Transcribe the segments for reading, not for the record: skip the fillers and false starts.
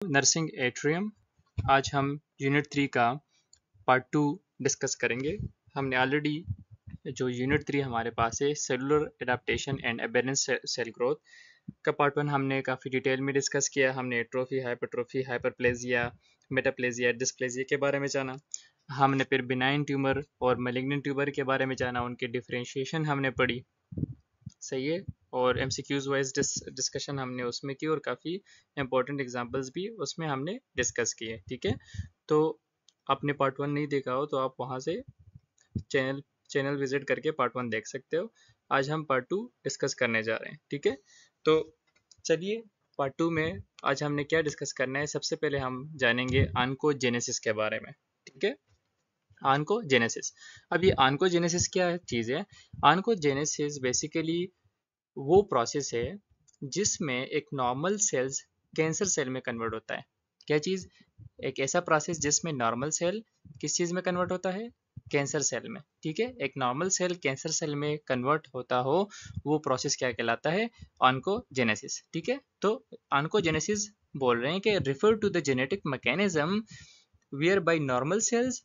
Nursing atrium. आज हम unit 3 का पार्ट 2 डिस्कस करेंगे। हमने ऑलरेडी जो यूनिट 3 हमारे पास है cellular adaptation and aberrance cell growth का पार्ट 1 हमने काफ़ी डिटेल में डिस्कस किया। हमने atrophy, hypertrophy, hyperplasia, metaplasia, dysplasia के बारे में जाना। हमने फिर बिनाइन ट्यूमर और मैलिग्नेंट ट्यूमर के बारे में जाना, उनके डिफरेंशिएशन हमने पढ़ी। सही है। और MCQs वाइज डिस्कशन हमने उसमें की और काफ़ी इंपॉर्टेंट एग्जांपल्स भी उसमें हमने डिस्कस किए। ठीक है, तो आपने पार्ट 1 नहीं देखा हो तो आप वहाँ से चैनल विजिट करके पार्ट 1 देख सकते हो। आज हम पार्ट 2 डिस्कस करने जा रहे हैं। ठीक है, तो चलिए पार्ट 2 में आज हमने क्या डिस्कस करना है। सबसे पहले हम जानेंगे ऑन्कोजेनेसिस के बारे में। ठीक है, ऑन्कोजेनेसिस। अब ये ऑन्कोजेनेसिस क्या चीज़ है? ऑन्कोजेनेसिस बेसिकली वो प्रोसेस है जिसमें एक नॉर्मल सेल्स कैंसर सेल में कन्वर्ट होता है। क्या चीज़? एक ऐसा प्रोसेस जिसमें नॉर्मल सेल किस चीज़ में कन्वर्ट होता है? कैंसर सेल में। ठीक है, एक नॉर्मल सेल कैंसर सेल में कन्वर्ट होता हो, वो प्रोसेस क्या कहलाता है? ऑन्कोजेनेसिस। ठीक है, तो ऑन्कोजेनेसिस बोल रहे हैं कि refer to the genetic mechanism where by normal cells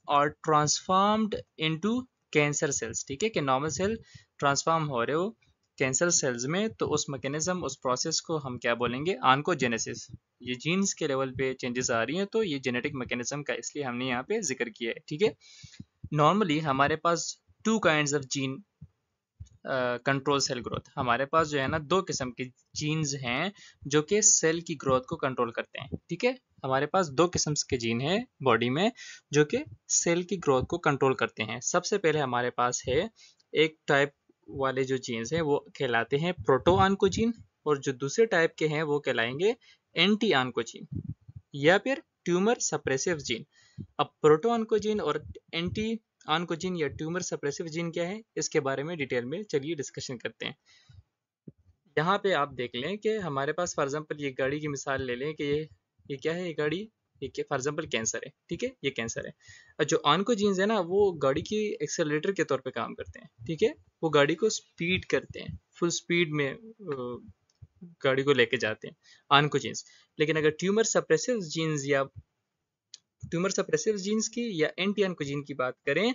are transformed into cancer cells. ठीक है, कि नॉर्मल सेल ट्रांसफॉर्म हो रहे हो कैंसर सेल्स में, तो उस मैकेनिज्म, उस प्रोसेस को हम क्या बोलेंगे? ऑन्कोजेनेसिस। ये जीन्स के लेवल पे चेंजेस आ रही हैं तो ये जेनेटिक मैकेनिज्म का इसलिए हमने यहाँ पे जिक्र किया है। ठीक है, नॉर्मली हमारे पास two kinds of gene control cell growth. हमारे पास जो है ना, दो किस्म के जीन्स हैं जो कि सेल की ग्रोथ को कंट्रोल करते हैं। ठीक है, हमारे पास दो किस्म के जीन हैं बॉडी में जो कि सेल की ग्रोथ को कंट्रोल करते हैं। सबसे पहले हमारे पास है एक टाइप वाले जो जीन्स हैं वो कहलाते हैं प्रोटो ऑन्कोजीन, और जो दूसरे टाइप के हैं वो कहलाएंगे एंटी ऑन्कोजीन या फिर ट्यूमर सप्रेसिव जीन। अब प्रोटो ऑन्कोजीन और एंटी ऑन्कोजीन या ट्यूमर सप्रेसिव जीन क्या है, इसके बारे में डिटेल में चलिए डिस्कशन करते हैं। यहाँ पे आप देख लें कि हमारे पास फॉर एग्जांपल ये गाड़ी की मिसाल ले लें कि ये क्या है? ये गाड़ी, ये फॉर एग्जांपल कैंसर है। ठीक है, ये कैंसर है। और जो ऑन्कोजीन्स है ना, वो गाड़ी की एक्सेलरेटर के तौर पे काम करते हैं। ठीक है, वो गाड़ी को स्पीड करते हैं, फुल स्पीड में गाड़ी को लेके जाते हैं ऑन्कोजीन्स। लेकिन अगर ट्यूमर सप्रेसिव जीन्स की या एंटी ऑन्कोजीन की बात करें,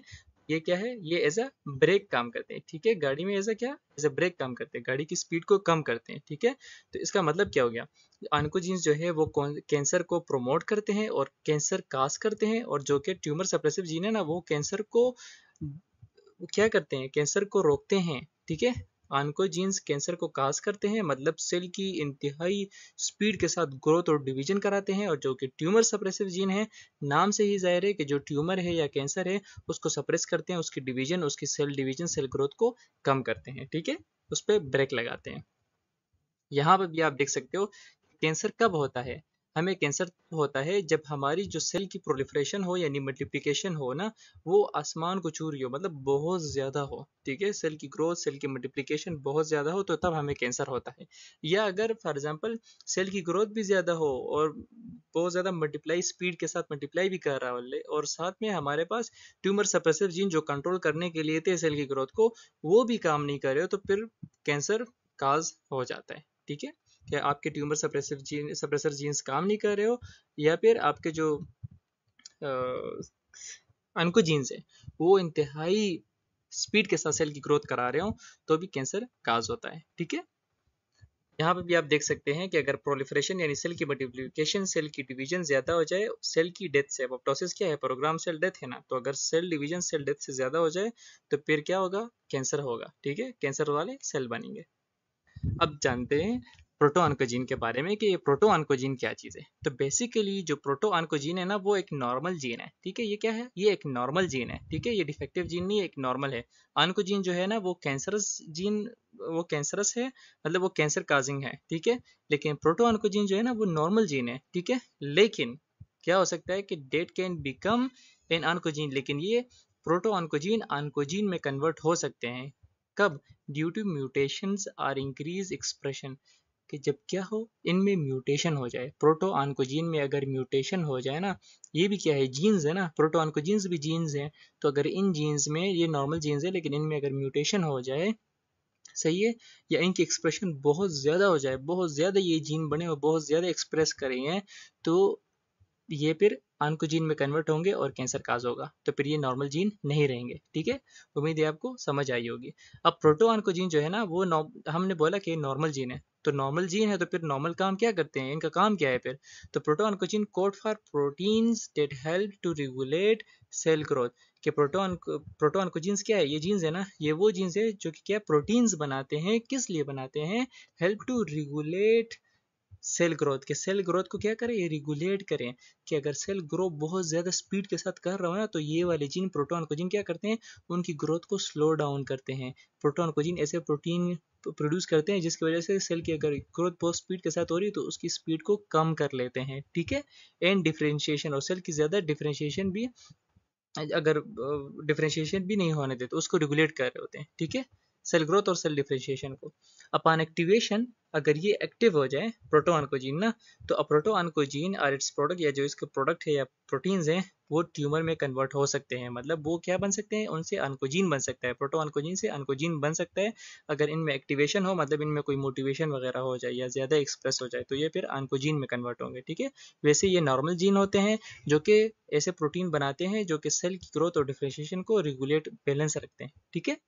ये क्या है? ये एज अ ब्रेक काम करते हैं। ठीक है, गाड़ी में एज अ क्या? एज अ ब्रेक काम करते हैं, गाड़ी की स्पीड को कम करते हैं। ठीक है, तो इसका मतलब क्या हो गया? ऑन्कोजीन्स जो है वो कैंसर को प्रोमोट करते हैं और कैंसर काज करते हैं, और जो कि ट्यूमर सप्रेसिव जीन है ना, वो कैंसर को क्या करते हैं? कैंसर को रोकते हैं। ठीक है, ऑन्कोजीन्स कैंसर को काज करते हैं, मतलब सेल की इंतहाई स्पीड के साथ ग्रोथ और डिवीजन कराते हैं। और जो कि ट्यूमर सप्रेसिव जीन है, नाम से ही जाहिर है कि जो ट्यूमर है या कैंसर है उसको सप्रेस करते हैं, उसकी डिवीजन, उसकी सेल डिवीजन, सेल ग्रोथ को कम करते हैं। ठीक है, उस पर ब्रेक लगाते हैं। यहाँ पर भी आप देख सकते हो कैंसर कब होता है? हमें कैंसर होता है जब हमारी जो सेल की प्रोलिफरेशन हो यानी मल्टीप्लिकेशन हो ना, वो आसमान को छू रही हो, मतलब बहुत ज़्यादा हो। ठीक है, सेल की ग्रोथ, सेल की मल्टीप्लिकेशन बहुत ज़्यादा हो, तो तब हमें कैंसर होता है। या अगर फॉर एग्जांपल सेल की ग्रोथ भी ज़्यादा हो और बहुत ज़्यादा मल्टीप्लाई, स्पीड के साथ मल्टीप्लाई भी कर रहा हो, और साथ में हमारे पास ट्यूमर सप्रेसिव जीन जो कंट्रोल करने के लिए थे सेल की ग्रोथ को, वो भी काम नहीं कर रहे हो, तो फिर कैंसर काज हो जाता है। ठीक है, कि आपके ट्यूमर सप्रेसर जीन्स काम नहीं कर रहे हो, या फिर आपके जो ऑन्कोजीन्स है वो इंतहाई स्पीड के साथ सेल की ग्रोथ करा रहे हो, तो भी कैंसर काज होता है। ठीक है, यहाँ पे भी आप देख सकते हैं कि अगर प्रोलिफरेशन यानी सेल की मल्टीप्लिकेशन, सेल की डिवीजन ज्यादा हो जाए, सेल की डेथ से, अपॉप्टोसिस क्या है? प्रोग्राम सेल डेथ है ना, तो अगर सेल डिवीजन, सेल डेथ से ज्यादा हो जाए तो फिर क्या होगा? कैंसर होगा। ठीक है, कैंसर वाले सेल बनेंगे। अब जानते हैं प्रोटो ऑन्कोजीन के बारे में कि ये प्रोटो ऑन्कोजीन क्या चीज़ है। तो बेसिकली जो प्रोटो ऑन्कोजीन है ना, वो एक नॉर्मल जीन है। ठीक है, ये क्या है? ये एक नॉर्मल जीन है। ठीक है, ये डिफेक्टिव जीन नहीं है, एक नॉर्मल है। ऑन्कोजीन जो है ना, वो कैंसरस जीन, वो कैंसरस है, मतलब वो कैंसर काजिंग है। ठीक है, लेकिन प्रोटो ऑन्कोजीन जो है ना, वो नॉर्मल जीन है। ठीक है, लेकिन क्या हो सकता है कि that can become an oncogene, लेकिन ये प्रोटो ऑन्कोजीन ऑन्कोजीन में कन्वर्ट हो सकते हैं। कब? Due to mutations or increase expression, कि जब क्या हो? इनमें म्यूटेशन हो जाए। प्रोटो ऑन्कोजीन में अगर म्यूटेशन हो जाए ना, ये भी क्या है? जीन्स है ना, प्रोटो ऑन्कोजीन्स भी जीन्स हैं, तो अगर इन जीन्स में, ये नॉर्मल जीन्स है लेकिन इनमें अगर म्यूटेशन हो जाए सही है, या इनकी एक्सप्रेशन बहुत ज़्यादा हो जाए, बहुत ज़्यादा ये जीन बने और बहुत ज़्यादा एक्सप्रेस करें हैं, तो ये फिर ऑन्कोजीन में कन्वर्ट होंगे और कैंसर काज होगा, तो फिर ये नॉर्मल जीन नहीं रहेंगे। ठीक है, उम्मीद है आपको समझ आई होगी। अब प्रोटो ऑन्कोजीन जो है ना वो हमने बोला कि नॉर्मल जीन है, तो नॉर्मल जीन है तो फिर नॉर्मल काम क्या करते हैं, इनका काम क्या है फिर, तो proto oncogene code for proteins that help to regulate cell growth. कि प्रोटो ऑन्कोजीन्स क्या है, ये जीन्स है ना, ये वो जीन्स है जो कि क्या प्रोटीन्स बनाते हैं, किस लिए बनाते हैं, help to regulate cell growth. के सेल ग्रोथ को क्या करें, ये रेगुलेट करें, कि अगर सेल ग्रो बहुत ज़्यादा स्पीड के साथ कर रहा हो ना, तो ये वाले जीन प्रोटो ऑन्कोजीन क्या करते हैं, उनकी ग्रोथ को स्लो डाउन करते हैं। प्रोटो ऑन्कोजीन ऐसे प्रोटीन प्रोड्यूस करते हैं जिसकी वजह से सेल की अगर ग्रोथ बहुत स्पीड के साथ हो रही है तो उसकी स्पीड को कम कर लेते हैं। ठीक है, एंड डिफ्रेंशिएशन, और सेल की ज़्यादा डिफ्रेंशिएशन भी, अगर डिफ्रेंशिएशन भी नहीं होने देते, उसको रेगुलेट कर रहे होते हैं। ठीक है, सेल ग्रोथ और सेल डिफ्रेंशिएशन को। अपॉन एक्टिवेशन, अगर ये एक्टिव हो जाए प्रोटो ऑन्कोजीन ना, तो प्रोटो ऑन्कोजीन और इट्स प्रोडक्ट, या जो इसके प्रोडक्ट है या प्रोटीन्स हैं, वो ट्यूमर में कन्वर्ट हो सकते हैं। मतलब वो क्या बन सकते हैं, उनसे ऑन्कोजीन बन सकता है, प्रोटो ऑन्कोजीन से ऑन्कोजीन बन सकता है अगर इनमें एक्टिवेशन हो, मतलब इनमें कोई मोटिवेशन वगैरह हो जाए या ज़्यादा एक्सप्रेस हो जाए, तो ये फिर ऑन्कोजीन में कन्वर्ट होंगे। ठीक है, वैसे ये नॉर्मल जीन होते हैं जो कि ऐसे प्रोटीन बनाते हैं जो कि सेल की ग्रोथ और डिफरेंशिएशन को रेगुलेट बैलेंस रखते हैं। ठीक है,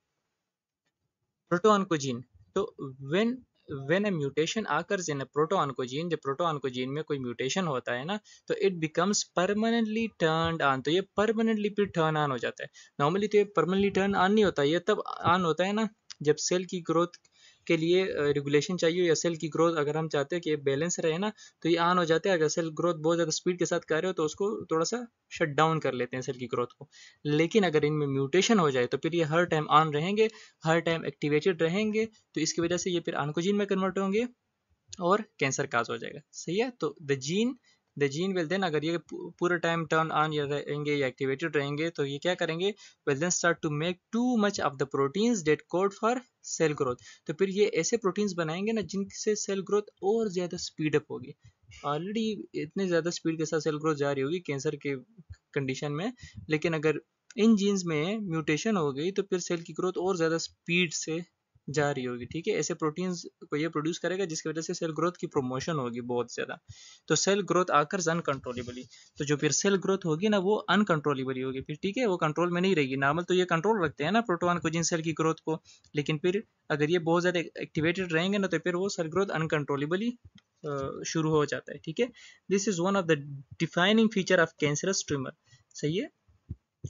प्रोटोऑन्कोजीन, तो when when a mutation occurs in a protooncogene, जब प्रोटोऑन्कोजीन में कोई म्यूटेशन होता है ना, तो it becomes permanently turned on, तो ये परमानेंटली फिर टर्न ऑन हो जाता है। नॉर्मली तो ये परमानेंटली टर्न ऑन नहीं होता, ये तब ऑन होता है ना जब सेल की ग्रोथ के लिए रेगुलेशन चाहिए, या सेल की ग्रोथ अगर हम चाहते हैं कि बैलेंस रहे ना, तो ये ऑन हो जाता है। अगर सेल ग्रोथ बहुत ज़्यादा स्पीड के साथ कर रहे हो तो उसको थोड़ा सा शट डाउन कर लेते हैं सेल की ग्रोथ को। लेकिन अगर इनमें म्यूटेशन हो जाए तो फिर ये हर टाइम ऑन रहेंगे, हर टाइम एक्टिवेटेड रहेंगे, तो इसकी वजह से ये फिर ऑन्कोजीन में कन्वर्ट होंगे और कैंसर काज हो जाएगा। सही है, तो द जीन विल देन, अगर ये पूरा टाइम टर्न ऑन या रहेंगे या एक्टिवेटेड रहेंगे, तो ये क्या करेंगे, will then start to make too much of the proteins that code for cell growth. तो फिर ये ऐसे प्रोटीन्स बनाएंगे ना जिनसे सेल ग्रोथ और ज़्यादा स्पीड अप होगी। ऑलरेडी इतने ज़्यादा स्पीड के साथ सेल ग्रोथ जा रही होगी कैंसर के कंडीशन में, लेकिन अगर इन जीन्स में म्यूटेशन हो गई तो फिर सेल की ग्रोथ और ज़्यादा स्पीड से जा रही होगी। ठीक है, ऐसे प्रोटीन्स को ये प्रोड्यूस करेगा जिसकी वजह से सेल ग्रोथ की प्रमोशन होगी बहुत ज़्यादा। तो सेल ग्रोथ आकर अनकंट्रोलेबली, तो जो फिर सेल ग्रोथ होगी ना वो अनकंट्रोलेबली होगी फिर। ठीक है, वो कंट्रोल में नहीं रहेगी। नॉर्मल तो ये कंट्रोल रखते हैं ना प्रोटोऑन्कोजीन सेल की ग्रोथ को, लेकिन फिर अगर ये बहुत ज़्यादा एक्टिवेटेड रहेंगे ना तो फिर वो सेल ग्रोथ अनकंट्रोलेबली शुरू हो जाता है। ठीक है, this is one of the defining feature of cancerous tumour. सही है,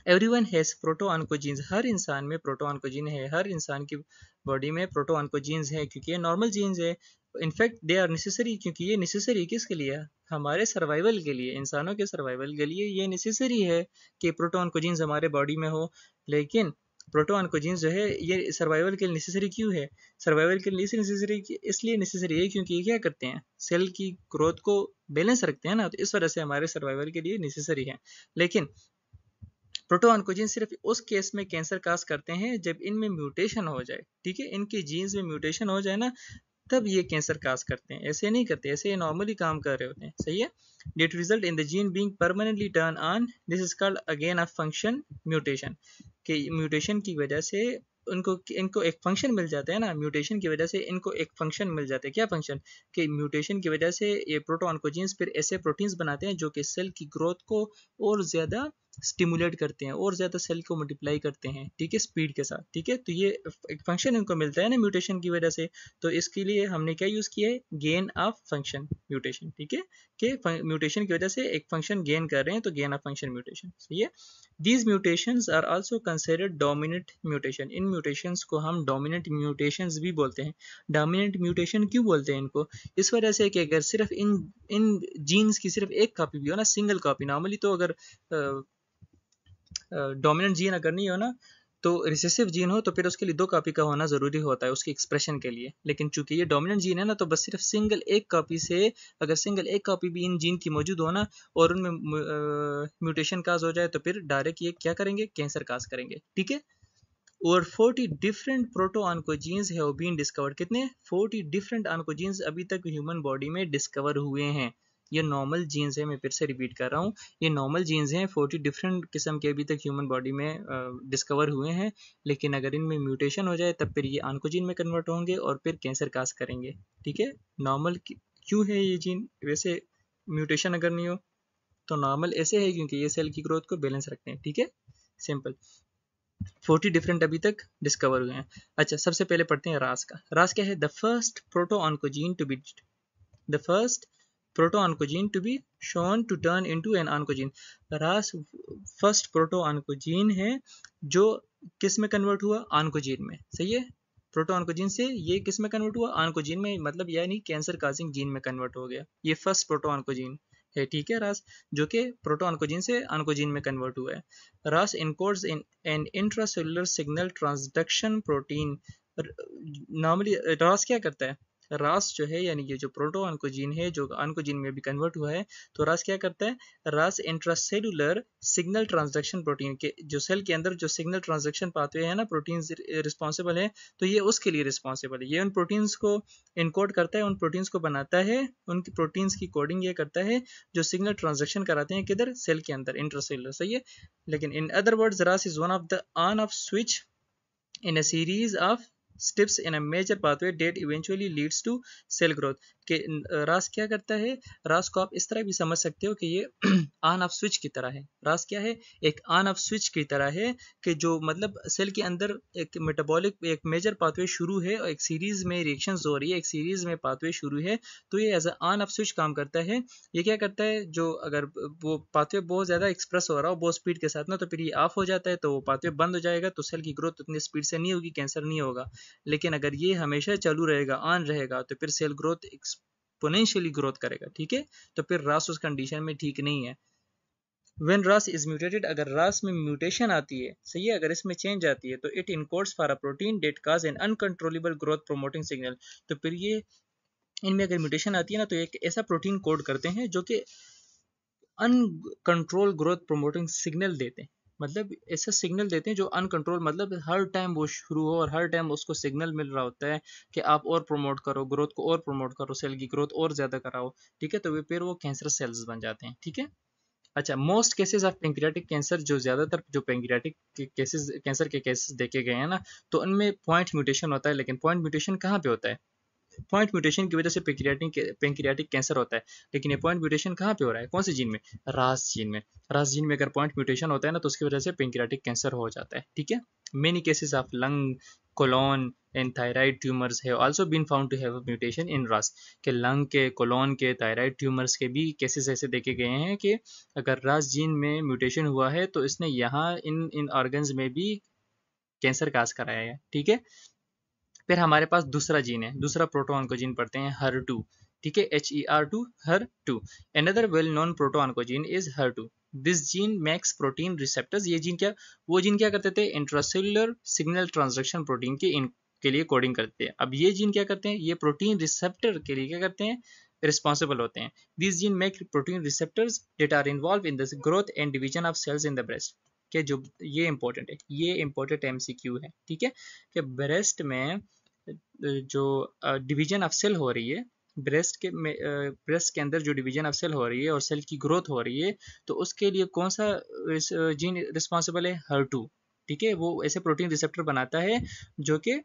एवरीवन हैज प्रोटो ऑन्कोजीन्स, हर इंसान में प्रोटो ऑन्कोजीन है, हर इंसान की बॉडी में प्रोटो ऑन्कोजीन्स है, क्योंकि ये नॉर्मल जीन्स है। इनफैक्ट दे आर नेसेसरी, क्योंकि ये नेसेसरी किसके लिए है, हमारे सर्वाइवल के लिए, इंसानों के सर्वाइवल के लिए ये नेसेसरी है कि प्रोटो ऑन्कोजीन्स हमारे बॉडी में हो। लेकिन प्रोटो ऑन्कोजीन्स जो है ये सर्वाइवल के लिए नेसेसरी क्यों है, सर्वाइवल के लिए नेसेसरी इसलिए नेसेसरी है क्योंकि ये क्या करते हैं, सेल की ग्रोथ को बैलेंस रखते हैं ना, तो इस वजह से हमारे सर्वाइवल के लिए नेसेसरी है। लेकिन प्रोटो ऑन्कोजीन सिर्फ उस केस में कैंसर काज करते हैं जब इनमें म्यूटेशन हो जाए। ठीक है, इनके जीन्स में म्यूटेशन हो जाए ना, तब ये कैंसर काज करते हैं, ऐसे नहीं करते, ऐसे ये नॉर्मली काम कर रहे होते हैं। सही है, that result in the gene being permanently turn on, this is called again a function mutation. कि म्यूटेशन की वजह से इनको एक फंक्शन मिल जाता है ना, म्यूटेशन की वजह से इनको एक फंक्शन मिल जाता है। क्या फंक्शन, कि म्यूटेशन की वजह से ये प्रोटो ऑन्कोजीन्स फिर ऐसे प्रोटीन्स बनाते हैं जो कि सेल की ग्रोथ को और ज़्यादा स्टिमुलेट करते हैं और ज़्यादा सेल को मल्टीप्लाई करते हैं। ठीक है, स्पीड के साथ। ठीक है, तो ये एक फंक्शन इनको मिलता है ना म्यूटेशन की वजह से, तो इसके लिए हमने क्या यूज़ किया है, गेन ऑफ फंक्शन म्यूटेशन। ठीक है, कि म्यूटेशन की वजह से एक फंक्शन गेन कर रहे हैं, तो गेन ऑफ फंक्शन म्यूटेशन। सही है, these mutations are also considered dominant mutation, इन म्यूटेशंस को हम डोमिनेंट म्यूटेशंस भी बोलते हैं। डोमिनेंट म्यूटेशन क्यों बोलते हैं इनको, इस वजह से कि अगर सिर्फ इन जीन्स की सिर्फ एक कॉपी भी हो ना, सिंगल कॉपी, नॉर्मली तो अगर डोमिनेंट जीन अगर नहीं हो ना, तो रिसेसिव जीन हो, तो फिर उसके लिए दो कॉपी का होना ज़रूरी होता है उसकी एक्सप्रेशन के लिए। लेकिन चूंकि ये डोमिनेंट जीन है ना, तो बस सिर्फ सिंगल एक कॉपी से, अगर सिंगल एक कॉपी भी इन जीन की मौजूद हो ना और उनमें म्यूटेशन काज हो जाए, तो फिर डायरेक्ट ये क्या करेंगे, कैंसर काज करेंगे। ठीक है, और 40 different proto oncogenes have been discovered, कितने, 40 डिफरेंट ऑन्कोजीन्स अभी तक ह्यूमन बॉडी में डिस्कवर हुए हैं। ये नॉर्मल जीन्स है, मैं फिर से रिपीट कर रहा हूँ, ये नॉर्मल जीन्स हैं। 40 डिफरेंट किस्म के अभी तक ह्यूमन बॉडी में डिस्कवर हुए हैं, लेकिन अगर इनमें म्यूटेशन हो जाए तब फिर ये ऑन्कोजीन में कन्वर्ट होंगे और फिर कैंसर काज करेंगे। ठीक है, नॉर्मल क्यों है ये जीन वैसे म्यूटेशन अगर नहीं हो तो नॉर्मल ऐसे है क्योंकि ये सेल की ग्रोथ को बैलेंस रखते हैं। ठीक है, सिंपल। 40 डिफरेंट अभी तक डिस्कवर हुए हैं। अच्छा, सबसे पहले पढ़ते हैं रास का। रास क्या है? The first proto oncogene to be the first proto-oncogene to be shown to turn into an oncogene। रास फर्स्ट प्रोटो-ऑन्कोजीन है जो किस में कन्वर्ट हुआ? ऑन्कोजीन में। सही है, प्रोटो-ऑन्कोजीन से ये किस में कन्वर्ट हुआ? ऑन्कोजीन में, मतलब यानी कैंसर काजिंग जीन में कन्वर्ट हो गया। ये फर्स्ट प्रोटो-ऑन्कोजीन है। ठीक है, रास जो कि प्रोटो-ऑन्कोजीन से ऑन्कोजीन में कन्वर्ट हुआ है। रास encodes in an intracellular signal transduction protein. Normally रास क्या करता है? रास जो है यानी ये जो प्रोटो ऑन्कोजीन है जो ऑन्कोजीन में भी कन्वर्ट हुआ है, तो रास क्या करता है? रास इंट्रासेलुलर सिग्नल ट्रांसडक्शन प्रोटीन के जो सेल के अंदर जो सिग्नल ट्रांसडक्शन पाथवे है ना, प्रोटीन रिस्पॉन्सिबल है, तो ये उसके लिए रिस्पॉन्सिबल है। ये उन प्रोटीन्स को इनकोड करता है, उन प्रोटीन्स को बनाता है, उनकी प्रोटीन्स की कोडिंग ये करता है जो सिग्नल ट्रांसडक्शन कराते हैं किधर? सेल के अंदर, इंट्रासेलुलर। सही है, लेकिन इन अदर वर्ड्स रास is one of the on off switch in a series of steps in a major pathway that eventually leads to cell growth। के रास क्या करता है? रास को आप इस तरह भी समझ सकते हो कि ये ऑन ऑफ स्विच की तरह है। रास क्या है? एक ऑन ऑफ स्विच की तरह है कि जो मतलब सेल के अंदर एक मेटाबॉलिक एक मेजर पाथवे शुरू है और एक सीरीज में रिएक्शंस हो रही है, एक सीरीज में पाथवे शुरू है, तो ये as a on off switch काम करता है। ये क्या करता है? जो अगर वो पाथवे बहुत ज़्यादा एक्सप्रेस हो रहा हो बहुत स्पीड के साथ ना, तो फिर ये ऑफ हो जाता है, तो वो पाथवे बंद हो जाएगा, तो सेल की ग्रोथ उतनी स्पीड से नहीं होगी, कैंसर नहीं होगा। लेकिन अगर ये हमेशा चालू रहेगा, ऑन रहेगा, तो फिर सेल ग्रोथ एक्सपोनेंशियली ग्रोथ करेगा। ठीक है, तो फिर रास उस कंडीशन में ठीक नहीं है। When RAS is mutated, अगर RAS में म्यूटेशन आती है, सही है, अगर इसमें चेंज आती है, तो it encodes for a protein that cause an uncontrollable growth promoting signal. तो फिर ये इनमें अगर म्यूटेशन आती है ना, तो एक ऐसा प्रोटीन कोड करते हैं जो कि अनकंट्रोल ग्रोथ प्रोमोटिंग सिग्नल देते हैं। मतलब ऐसा सिग्नल देते हैं जो अनकंट्रोल, मतलब हर टाइम वो शुरू हो और हर टाइम उसको सिग्नल मिल रहा होता है कि आप और प्रमोट करो, ग्रोथ को और प्रमोट करो, सेल की ग्रोथ और ज़्यादा कराओ। ठीक है, तो फिर वो कैंसर सेल्स बन जाते हैं। ठीक है, अच्छा, most cases of pancreatic cancer, जो ज़्यादातर जो पेंक्रियाटिक केसेस कैंसर के केसेस देखे गए हैं ना, तो उनमें पॉइंट म्यूटेशन होता है। लेकिन पॉइंट म्यूटेशन कहाँ पे होता है? पॉइंट म्यूटेशन की वजह से पेंक्रियाटिक कैंसर होता है, लेकिन ये पॉइंट म्यूटेशन कहाँ पे हो रहा है? कौन से जीन में? रास जीन में। रास जीन में अगर पॉइंट म्यूटेशन होता है ना, तो उसकी वजह से पेंक्रियाटिक कैंसर हो जाता है। ठीक है, many cases of lung, colon and thyroid tumours have also been found to have mutation in RAS. के लंग के, कोलोन के, थायराइड ट्यूमर्स के भी केसेस ऐसे देखे गए हैं कि अगर रास जीन में म्यूटेशन हुआ है तो इसने यहाँ इन इन ऑर्गन्स में भी कैंसर काज कराया है। ठीक है, फिर हमारे पास दूसरा जीन है, दूसरा प्रोटो ऑन्कोजीन पढ़ते हैं, HER2। ठीक है, HER2, HER2। Another well known proto oncogene is HER2। This gene makes protein receptors। ये जीन क्या, वो जीन क्या करते थे? इंट्रासेलुलर सिग्नल ट्रांसडक्शन प्रोटीन के लिए कोडिंग करते हैं। अब ये जीन क्या करते हैं? ये प्रोटीन रिसेप्टर के लिए क्या करते हैं? रिस्पॉन्सिबल होते हैं। This gene make protein receptors that are involve in the growth and division of cells in the breast. के जो ये इंपॉर्टेंट है, ये इंपॉर्टेंट MCQ है। ठीक है, कि ब्रेस्ट में जो डिवीजन ऑफ सेल हो रही है, ब्रेस्ट के अंदर जो डिवीजन ऑफ सेल हो रही है और सेल की ग्रोथ हो रही है, तो उसके लिए कौन सा जीन रिस्पॉन्सिबल है? HER2। ठीक है, वो ऐसे प्रोटीन रिसेप्टर बनाता है जो कि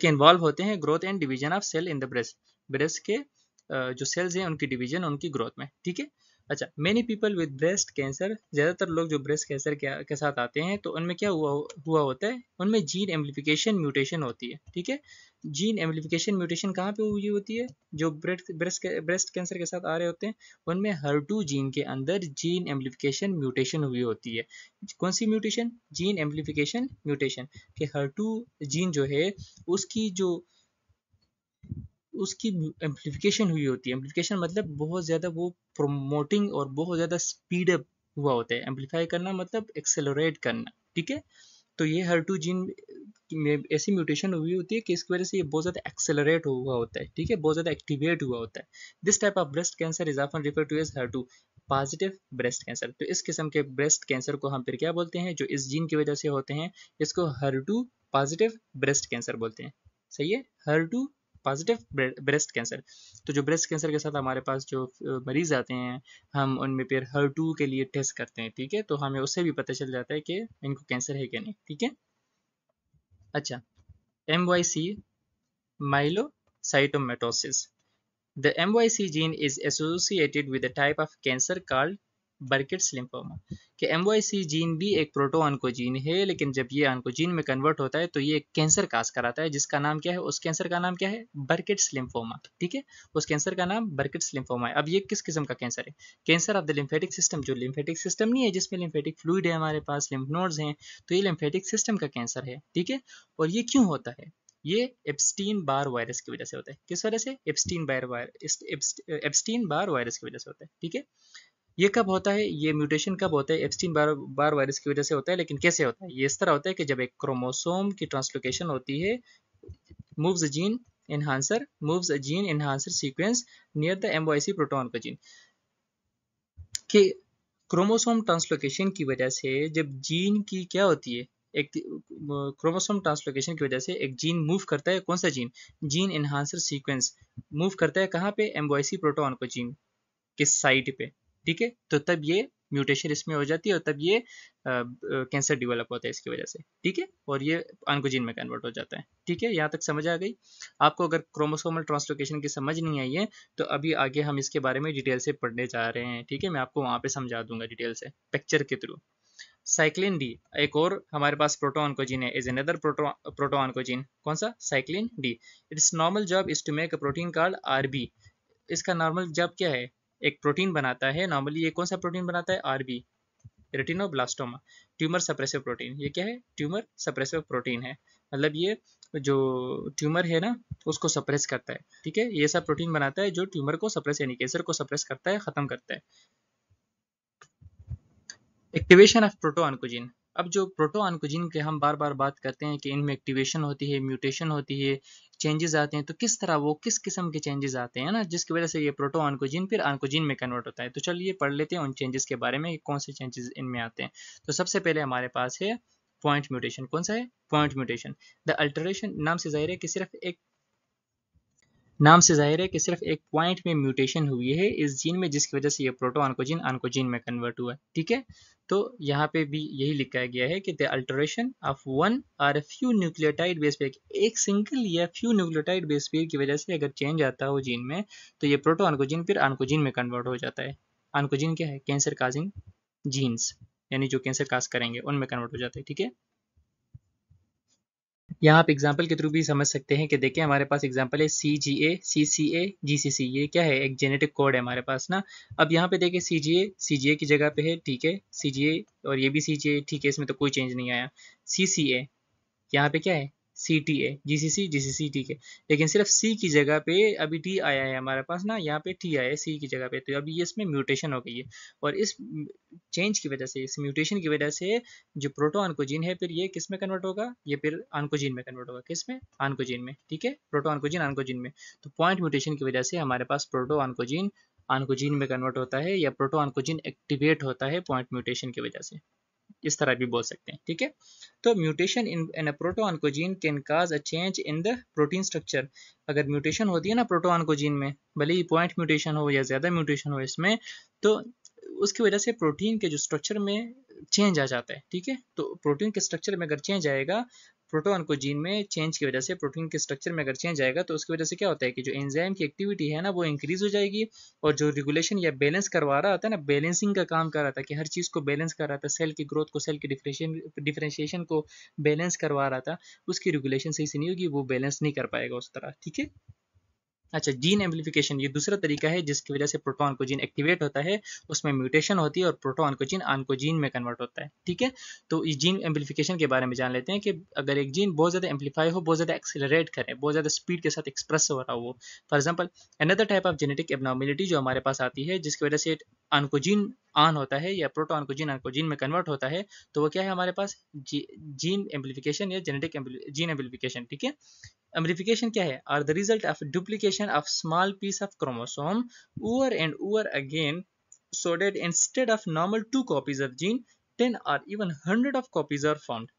इन्वॉल्व होते हैं growth and division of cell in the breast. Breast के जो सेल्स हैं उनकी डिवीजन, उनकी ग्रोथ में। ठीक है, अच्छा, many people with breast cancer, ज़्यादातर लोग जो ब्रेस्ट कैंसर के साथ आते हैं, तो उनमें क्या हुआ होता है? उनमें जीन एम्प्लीफिकेशन म्यूटेशन होती है। ठीक है, जीन एम्प्लीफिकेशन म्यूटेशन कहाँ पे हुई होती है? जो ब्रेस्ट कैंसर के साथ आ रहे होते हैं, उनमें HER2 जीन के अंदर जीन एम्प्लीफिकेशन म्यूटेशन हुई होती है। कौन सी म्यूटेशन? Gene amplification mutation. कि HER2 जीन जो है उसकी एम्प्लीफिकेशन हुई होती है। एम्प्लीफिकेशन मतलब बहुत ज़्यादा वो प्रोमोटिंग और बहुत ज़्यादा स्पीड अप हुआ होता है। एम्पलीफाई करना मतलब एक्सेलरेट करना। ठीक है, तो ये HER2 जीन में ऐसी म्यूटेशन हुई होती है कि इसकी वजह से ये बहुत ज़्यादा एक्सेलरेट हुआ होता है। ठीक है, बहुत ज़्यादा एक्टिवेट हुआ होता है। This type of breast cancer is often refer to as HER2 positive breast cancer. तो इस किस्म के ब्रेस्ट कैंसर को हम फिर क्या बोलते हैं? जो इस जीन की वजह से होते हैं, इसको HER2 पॉजिटिव ब्रेस्ट कैंसर बोलते हैं। सही है, HER2 पॉजिटिव ब्रेस्ट कैंसर। तो जो ब्रेस्ट कैंसर के साथ हमारे पास जो मरीज आते हैं, हम उनमें फिर HER2 के लिए टेस्ट करते हैं, ठीक है, तो हमें उससे भी पता चल जाता है कि इनको कैंसर है कि नहीं, ठीक है। अच्छा, MYC माइलोसाइटोमेटोसिस। The MYC gene is associated with a type of cancer called Burkitt's lymphoma। कि MYC जीन भी एक प्रोटोऑन्कोजीन है, लेकिन जब ये ऑन्कोजीन में कन्वर्ट होता है तो ये एक कैंसर काज कराता है, जिसका नाम क्या है, उस कैंसर का नाम क्या है, बर्किट्स लिम्फोमा, ठीक है। उस कैंसर का नाम बर्किट्स लिम्फोमा है। अब ये किस किस्म का कैंसर है, cancer of the lymphatic system. जो लिम्फेटिक सिस्टम नहीं है, जिसमें लिम्फेटिक फ्लूइड है हमारे पास, लिम्फ नोड्स हैं, तो ये लिम्फेटिक सिस्टम का कैंसर है, ठीक है। और ये क्यों होता है, ये एप्स्टीन बार वायरस की वजह से होता है। किस वजह से, एप्स्टीन बार वायरस की वजह से होता है, ठीक है। ये कब होता है, ये म्यूटेशन कब होता है, एप्स्टीन बार वायरस की वजह से होता है। लेकिन कैसे होता है, ये इस तरह होता है कि जब एक क्रोमोसोम की ट्रांसलोकेशन होती है, moves a gene enhancer sequence near the MYC proton का जीन, कि क्रोमोसोम ट्रांसलोकेशन की वजह से जब जीन की क्या होती है, एक क्रोमोसोम ट्रांसलोकेशन की वजह से एक जीन मूव करता है, कौन सा जीन एनहांसर सीक्वेंस मूव करता है कहाँ पे, MYC प्रोटोन को जीन किस साइट पे, ठीक है। तो तब ये म्यूटेशन इसमें हो जाती है और तब ये कैंसर डेवलप होता है इसकी वजह से, ठीक है। और ये ऑन्कोजीन में कन्वर्ट हो जाता है, ठीक है। यहाँ तक समझ आ गई आपको। अगर क्रोमोसोमल ट्रांसलोकेशन की समझ नहीं आई है तो अभी आगे हम इसके बारे में डिटेल से पढ़ने जा रहे हैं, ठीक है। मैं आपको वहाँ पे समझा दूंगा डिटेल से पिक्चर के थ्रू। साइक्लिन डी एक और हमारे पास प्रोटोऑन्कोजीन है, इज अनदर प्रोटोऑन्कोजीन। कौन सा, cyclin D. Its normal job is to make a protein called RB. इसका नॉर्मल जॉब क्या है, एक प्रोटीन बनाता है नॉर्मली। ये कौन सा प्रोटीन बनाता है, RB, retinoblastoma, tumour suppressive protein. ये क्या है, ट्यूमर सप्रेसिव प्रोटीन है, मतलब ये जो ट्यूमर है ना उसको सप्रेस करता है, ठीक है। ये सब प्रोटीन बनाता है जो ट्यूमर को सप्रेस यानी कैंसर को सप्रेस करता है, खत्म करता है। Activation of protooncogene. अब जो प्रोटोऑन्कोजीन के हम बार बार बात करते हैं कि इनमें एक्टिवेशन होती है, म्यूटेशन होती है, चेंजेस आते हैं, तो किस तरह वो किस किस्म के चेंजेस आते हैं ना, जिसकी वजह से ये प्रोटोऑन्कोजीन फिर ऑन्कोजीन में कन्वर्ट होता है। तो चलिए पढ़ लेते हैं उन चेंजेस के बारे में, कौन से चेंजेस इनमें आते हैं। तो सबसे पहले हमारे पास है पॉइंट म्यूटेशन। कौन सा है, पॉइंट म्यूटेशन। द अल्टरेशन, नाम से जाहिर है कि सिर्फ एक पॉइंट में म्यूटेशन हुई है इस जीन में, जिसकी वजह से ये प्रोटोऑन्कोजीन ऑन्कोजीन में कन्वर्ट हुआ है, ठीक है। तो यहाँ पे भी यही लिखा गया है कि द अल्टरेशन ऑफ वन और फ्यू न्यूक्लियोटाइड बेस पेयर, एक सिंगल या फ्यू न्यूक्लियोटाइड बेस पेयर की वजह से अगर चेंज आता हो जीन में, तो ये प्रोटोऑन्कोजीन फिर ऑन्कोजीन में कन्वर्ट हो जाता है। ऑन्कोजीन क्या है, कैंसर काजिंग जीन्स, यानी जो कैंसर काज करेंगे उनमें कन्वर्ट हो जाता है, ठीक है। यहाँ आप एग्जाम्पल के थ्रू भी समझ सकते हैं कि देखिए हमारे पास एग्जाम्पल है CGA, CCA, GCC। ये क्या है, एक जेनेटिक कोड है हमारे पास ना। अब यहाँ पे देखिए CGA की जगह पे है, ठीक है, CGA, और ये भी CGA, ठीक है, इसमें तो कोई चेंज नहीं आया। CCA यहाँ पे क्या है, CTA, GCC, ठीक है। लेकिन सिर्फ C की जगह पे अभी T आया है हमारे पास ना, यहाँ पे T आया है C की जगह पे, तो अभी ये इसमें म्यूटेशन हो गई है। और इस चेंज की वजह से, इस म्यूटेशन की वजह से जो प्रोटोऑन्कोजीन है फिर ये किस में कन्वर्ट होगा, ये फिर ऑन्कोजीन में कन्वर्ट होगा। किस में, ऑन्कोजीन में, ठीक है, प्रोटोऑन्कोजीन ऑन्कोजीन में। तो पॉइंट म्यूटेशन की वजह से हमारे पास प्रोटोऑन्कोजीन ऑन्कोजीन में कन्वर्ट होता है, या प्रोटोऑन्कोजीन एक्टिवेट होता है पॉइंट म्यूटेशन की वजह से, इस तरह भी बोल सकते हैं, ठीक है। तो mutation in a protooncogene can cause a change in the protein structure. अगर म्यूटेशन होती है ना प्रोटोऑन्कोजीन में, भले ही पॉइंट म्यूटेशन हो या ज्यादा म्यूटेशन हो इसमें, तो उसकी वजह से प्रोटीन के जो स्ट्रक्चर में चेंज आ जाता है, ठीक है। तो प्रोटीन के स्ट्रक्चर में अगर चेंज आएगा, प्रोटोऑन्कोजीन में चेंज की वजह से, प्रोटीन के स्ट्रक्चर में अगर चेंज आएगा, तो उसकी वजह से क्या होता है कि जो एंजाइम की एक्टिविटी है ना वो इंक्रीज हो जाएगी, और जो रेगुलेशन या बैलेंस करवा रहा था ना, बैलेंसिंग का काम कर रहा था, कि हर चीज को बैलेंस कर रहा था, सेल की ग्रोथ को, सेल की डिफरेंशिएशन को बैलेंस करवा रहा था, उसकी रेगुलेशन सही से नहीं होगी, वो बैलेंस नहीं कर पाएगा उस तरह, ठीक है। अच्छा, जीन एम्प्लीफिकेशन, ये दूसरा तरीका है जिसकी वजह से प्रोटोऑन्कोजीन एक्टिवेट होता है, उसमें म्यूटेशन होती है और प्रोटोऑन्कोजीन ऑन्कोजीन में कन्वर्ट होता है, ठीक है। तो इस जीन एम्प्लीफिकेशन के बारे में जान लेते हैं कि अगर एक जीन बहुत ज्यादा एम्पलीफाई हो, बहुत ज्यादा एक्सेलरेट करे, बहुत ज्यादा स्पीड के साथ एक्सप्रेस हो रहा हो, for example another type of genetic abnormality जो हमारे पास आती है, जिसकी वजह से ऑन्कोजीन ऑन होता है या प्रोटोऑन्कोजीन ऑन्कोजीन में कन्वर्ट होता है, तो वो क्या है हमारे पास, जीन एम्प्लीफिकेशन या जेनेटिक जीन एम्प्लीफिकेशन, ठीक है। एम्प्लीफिकेशन क्या है, are the result of duplication of small piece of chromosome over and over again, so that instead of normal 2 copies of gene, 10 or even 100 of copies are found।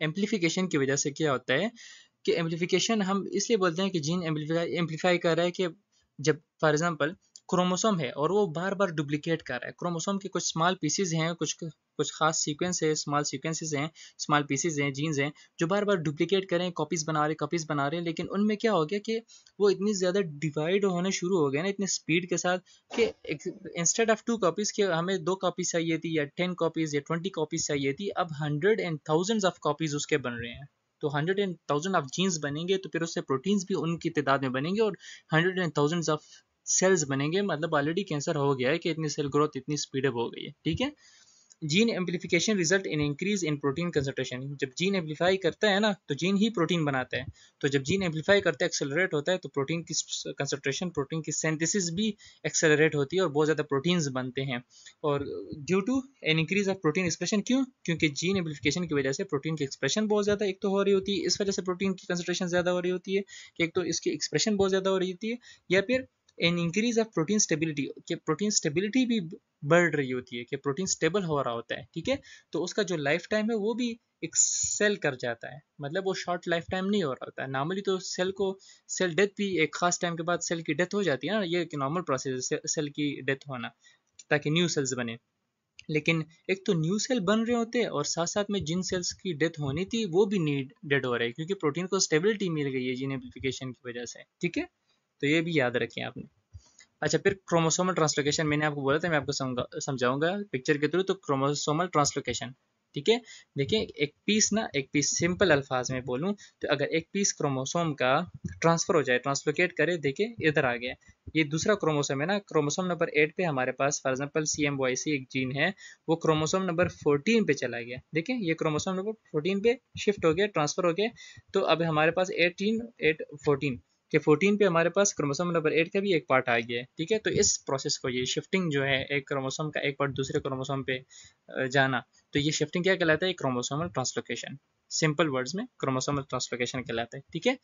Amplification की वजह से क्या होता है कि एम्प्लीफिकेशन हम इसलिए बोलते हैं कि जीन एम्प्लीफाई कर रहा है कि जब फॉर एग्जांपल क्रोमोसोम है और वो बार बार डुप्लीकेट कर रहा है, क्रोमोसोम के कुछ स्मॉल पीसीज हैं, कुछ खास सीक्वेंस है, स्मॉल सीक्वेंसेस हैं, स्मॉल पीसीज हैं, जीन्स हैं जो बार बार डुप्लीकेट करें, कॉपीज बना रहे हैं, लेकिन उनमें क्या हो गया कि वो इतनी ज़्यादा डिवाइड होने शुरू हो गए ना इतनी स्पीड के साथ कि इंस्टेड ऑफ 2 कॉपीज़ के हमें 2 कॉपीज चाहिए थी या 10 कॉपीज़ या 20 कॉपीज़ चाहिए थी, अब 100 एंड थाउजेंड्स ऑफ कॉपीज़ उसके बन रहे हैं। तो 100 एंड थाउजेंड ऑफ जीन्स बनेंगे तो फिर उससे प्रोटीन्स भी उनकी तादाद में बनेंगे और 100 एंड थाउजेंड्स ऑफ सेल्स बनेंगे, मतलब ऑलरेडी कैंसर हो गया है कि इतनी सेल ग्रोथ इतनी स्पीडअप हो गई है, ठीक है। Gene amplification result in increase in protein concentration. जब जीन एम्प्लीफाई करता है ना तो जीन ही प्रोटीन बनाता है, तो जब जीन एम्प्लीफाई करता है, एक्सेलरेट होता है, तो प्रोटीन की कंसंट्रेशन, प्रोटीन की सिंथेसिस भी एक्सेलरेट होती है और बहुत ज़्यादा प्रोटीन्स बनते हैं। और due to an increase of protein expression, क्यों? क्योंकि जीन एम्प्लीफिकेशन की वजह से प्रोटीन की एक्सप्रेशन बहुत ज़्यादा एक तो हो रही होती है, इस वजह से प्रोटीन की कंसंट्रेशन ज़्यादा हो रही होती है कि एक तो इसकी एक्सप्रेशन बहुत ज़्यादा हो रही होती है, या फिर N increase of protein stability, कि प्रोटीन स्टेबिलिटी भी बढ़ रही होती है, कि प्रोटीन स्टेबल हो रहा होता है, ठीक है। तो उसका जो लाइफ टाइम है वो भी एक्सेल कर जाता है, मतलब वो शॉर्ट लाइफ टाइम नहीं हो रहा होता है। नॉर्मली तो सेल डेथ भी एक खास टाइम के बाद सेल की डेथ हो जाती है ना, ये एक नॉर्मल प्रोसेस है सेल की डेथ होना, ताकि न्यू सेल्स बने। लेकिन एक तो न्यू सेल बन रहे होते हैं और साथ साथ में जिन सेल्स की डेथ होनी थी वो भी नीड डेड हो रहा है, क्योंकि प्रोटीन को स्टेबिलिटी मिल गई है जीन एम्प्लीफिकेशन की वजह से, ठीक है। तो ये भी याद रखें आपने। अच्छा, फिर क्रोमोसोमल ट्रांसलोकेशन मैंने आपको बोला था, मैं आपको समझाऊंगा पिक्चर के थ्रू। तो क्रोमोसोमल ट्रांसलोकेशन, ठीक है। देखिए एक पीस सिंपल अल्फाज में बोलूं तो अगर एक पीस क्रोमोसोम का ट्रांसफर हो जाए, ट्रांसलोकेट करे, देखिए इधर आ गया, ये दूसरा क्रोमोसोम है ना, क्रोमोसोम नंबर 8 पे हमारे पास फॉर एग्जांपल CMYC एक जीन है, वो क्रोमोसोम नंबर 14 पे चला गया, देखिए ये क्रोमोसोम नंबर 14 पे शिफ्ट हो गया, ट्रांसफर हो गया। तो अब हमारे पास 14 कि 14 पे हमारे पास क्रोमोसोम नंबर 8 का भी एक पार्ट आ गया है, ठीक है। तो इस प्रोसेस को, ये शिफ्टिंग जो है एक क्रोमोसोम का एक पार्ट दूसरे क्रोमोसोम पे जाना, तो ये शिफ्टिंग क्या कहलाता है? Chromosomal translocation. सिंपल वर्ड्स में क्रोमोसोमल ट्रांसलोकेशन कहलाता है, ठीक है।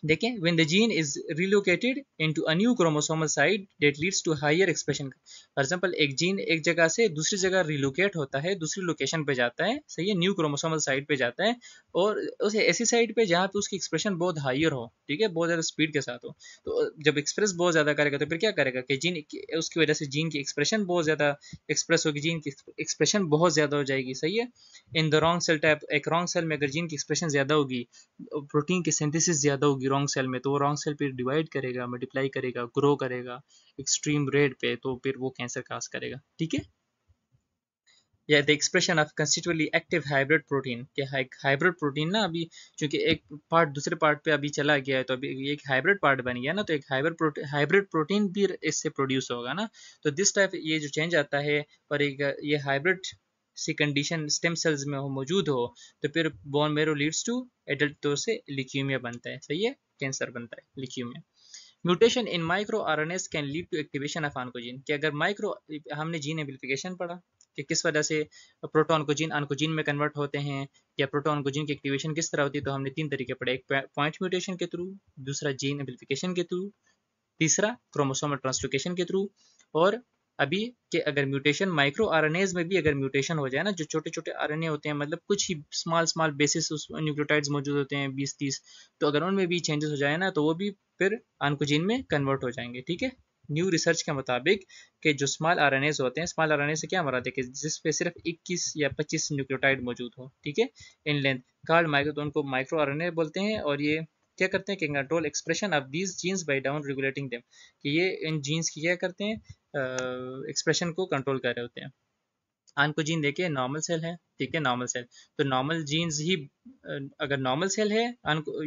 देखें, when the gene is relocated into a new chromosomal site that leads to higher expression। For example एक जीन एक जगह से दूसरी जगह रिलोकेट होता है, दूसरी लोकेशन पे जाता है, सही है, न्यू क्रोमोसोमल साइट पे जाता है, और उस ऐसी साइट पे जहाँ पे उसकी एक्सप्रेशन बहुत हायर हो, ठीक है, बहुत ज़्यादा स्पीड के साथ हो। तो जब एक्सप्रेस बहुत ज़्यादा करेगा तो फिर क्या करेगा कि जीन, उसकी वजह से जीन की एक्सप्रेशन बहुत ज़्यादा एक्सप्रेस होगी, जीन की एक्सप्रेशन बहुत ज़्यादा हो जाएगी, सही है। In the wrong cell type, एक रॉन्ग सेल में अगर जीन की एक्सप्रेशन ज़्यादा होगी, प्रोटीन की सिंथेसिस ज़्यादा होगी रॉन्ग सेल में, तो वो रॉन्ग सेल फिर डिवाइड करेगा, मल्टीप्लाई करेगा, ग्रो करेगा एक्सट्रीम रेट पे, तो फिर वो कैंसर काज करेगा, ठीक है। या the expression of constitutively active hybrid protein, कि हाइब्रिड प्रोटीन ना अभी चूंकि एक पार्ट दूसरे पार्ट पे अभी चला गया है, तो अभी एक हाइब्रिड पार्ट बन गया ना, तो एक हाइब्रिड प्रोटीन भी इससे प्रोड्यूस होगा ना। तो दिस टाइप ये जो चेंज आता है, और एक ये हाइब्रिड सी कंडीशन स्टेम सेल्स में मौजूद हो, तो फिर bone marrow leads to adult तो से लिक्यूमिया बनता है, सही है, कैंसर बनता है, leukaemia. Mutation in micro RNAs can lead to activation of oncogene, कि अगर माइक्रो, हमने जीन एम्प्लीफिकेशन पढ़ा कि किस वजह से प्रोटॉन को जीन ऑन्कोजीन में कन्वर्ट होते हैं, या प्रोटॉन ऑन्कोजीन की एक्टिवेशन किस तरह होती है, तो हमने 3 तरीके पढ़े, एक पॉइंट म्यूटेशन के थ्रू, दूसरा जीन एम्प्लीफिकेशन के थ्रू, तीसरा क्रोमोसोमल ट्रांसलोकेशन के थ्रू। और अभी कि अगर म्यूटेशन माइक्रो आरएनएज में भी अगर म्यूटेशन हो जाए ना, जो छोटे छोटे आरएनए होते हैं, मतलब कुछ ही स्मॉल स्मॉल बेसिस उस न्यूक्लियोटाइड्स मौजूद होते हैं 20-30, तो अगर उनमें भी चेंजेस हो जाए ना, तो वो भी फिर ऑन्कोजीन में कन्वर्ट हो जाएंगे, ठीक है। न्यू रिसर्च के मुताबिक कि जो स्मॉल आरएनएज होते हैं, स्मॉल आरएनए से क्या मराद है कि जिसपे सिर्फ 21 या 25 न्यूक्लियोटाइड मौजूद हो, ठीक है, इन लेंथ, कार्ड माइक्रो, तो उनको माइक्रो आरएनए बोलते हैं। और ये क्या करते हैं कि control expression of these genes by down regulating them, कि ये इन जीन्स की क्या करते हैं, एक्सप्रेशन को कंट्रोल कर रहे होते हैं। ऑन्कोजीन देखिए नॉर्मल सेल है, ठीक है, नॉर्मल सेल, तो नॉर्मल जीन्स ही, अगर नॉर्मल सेल है,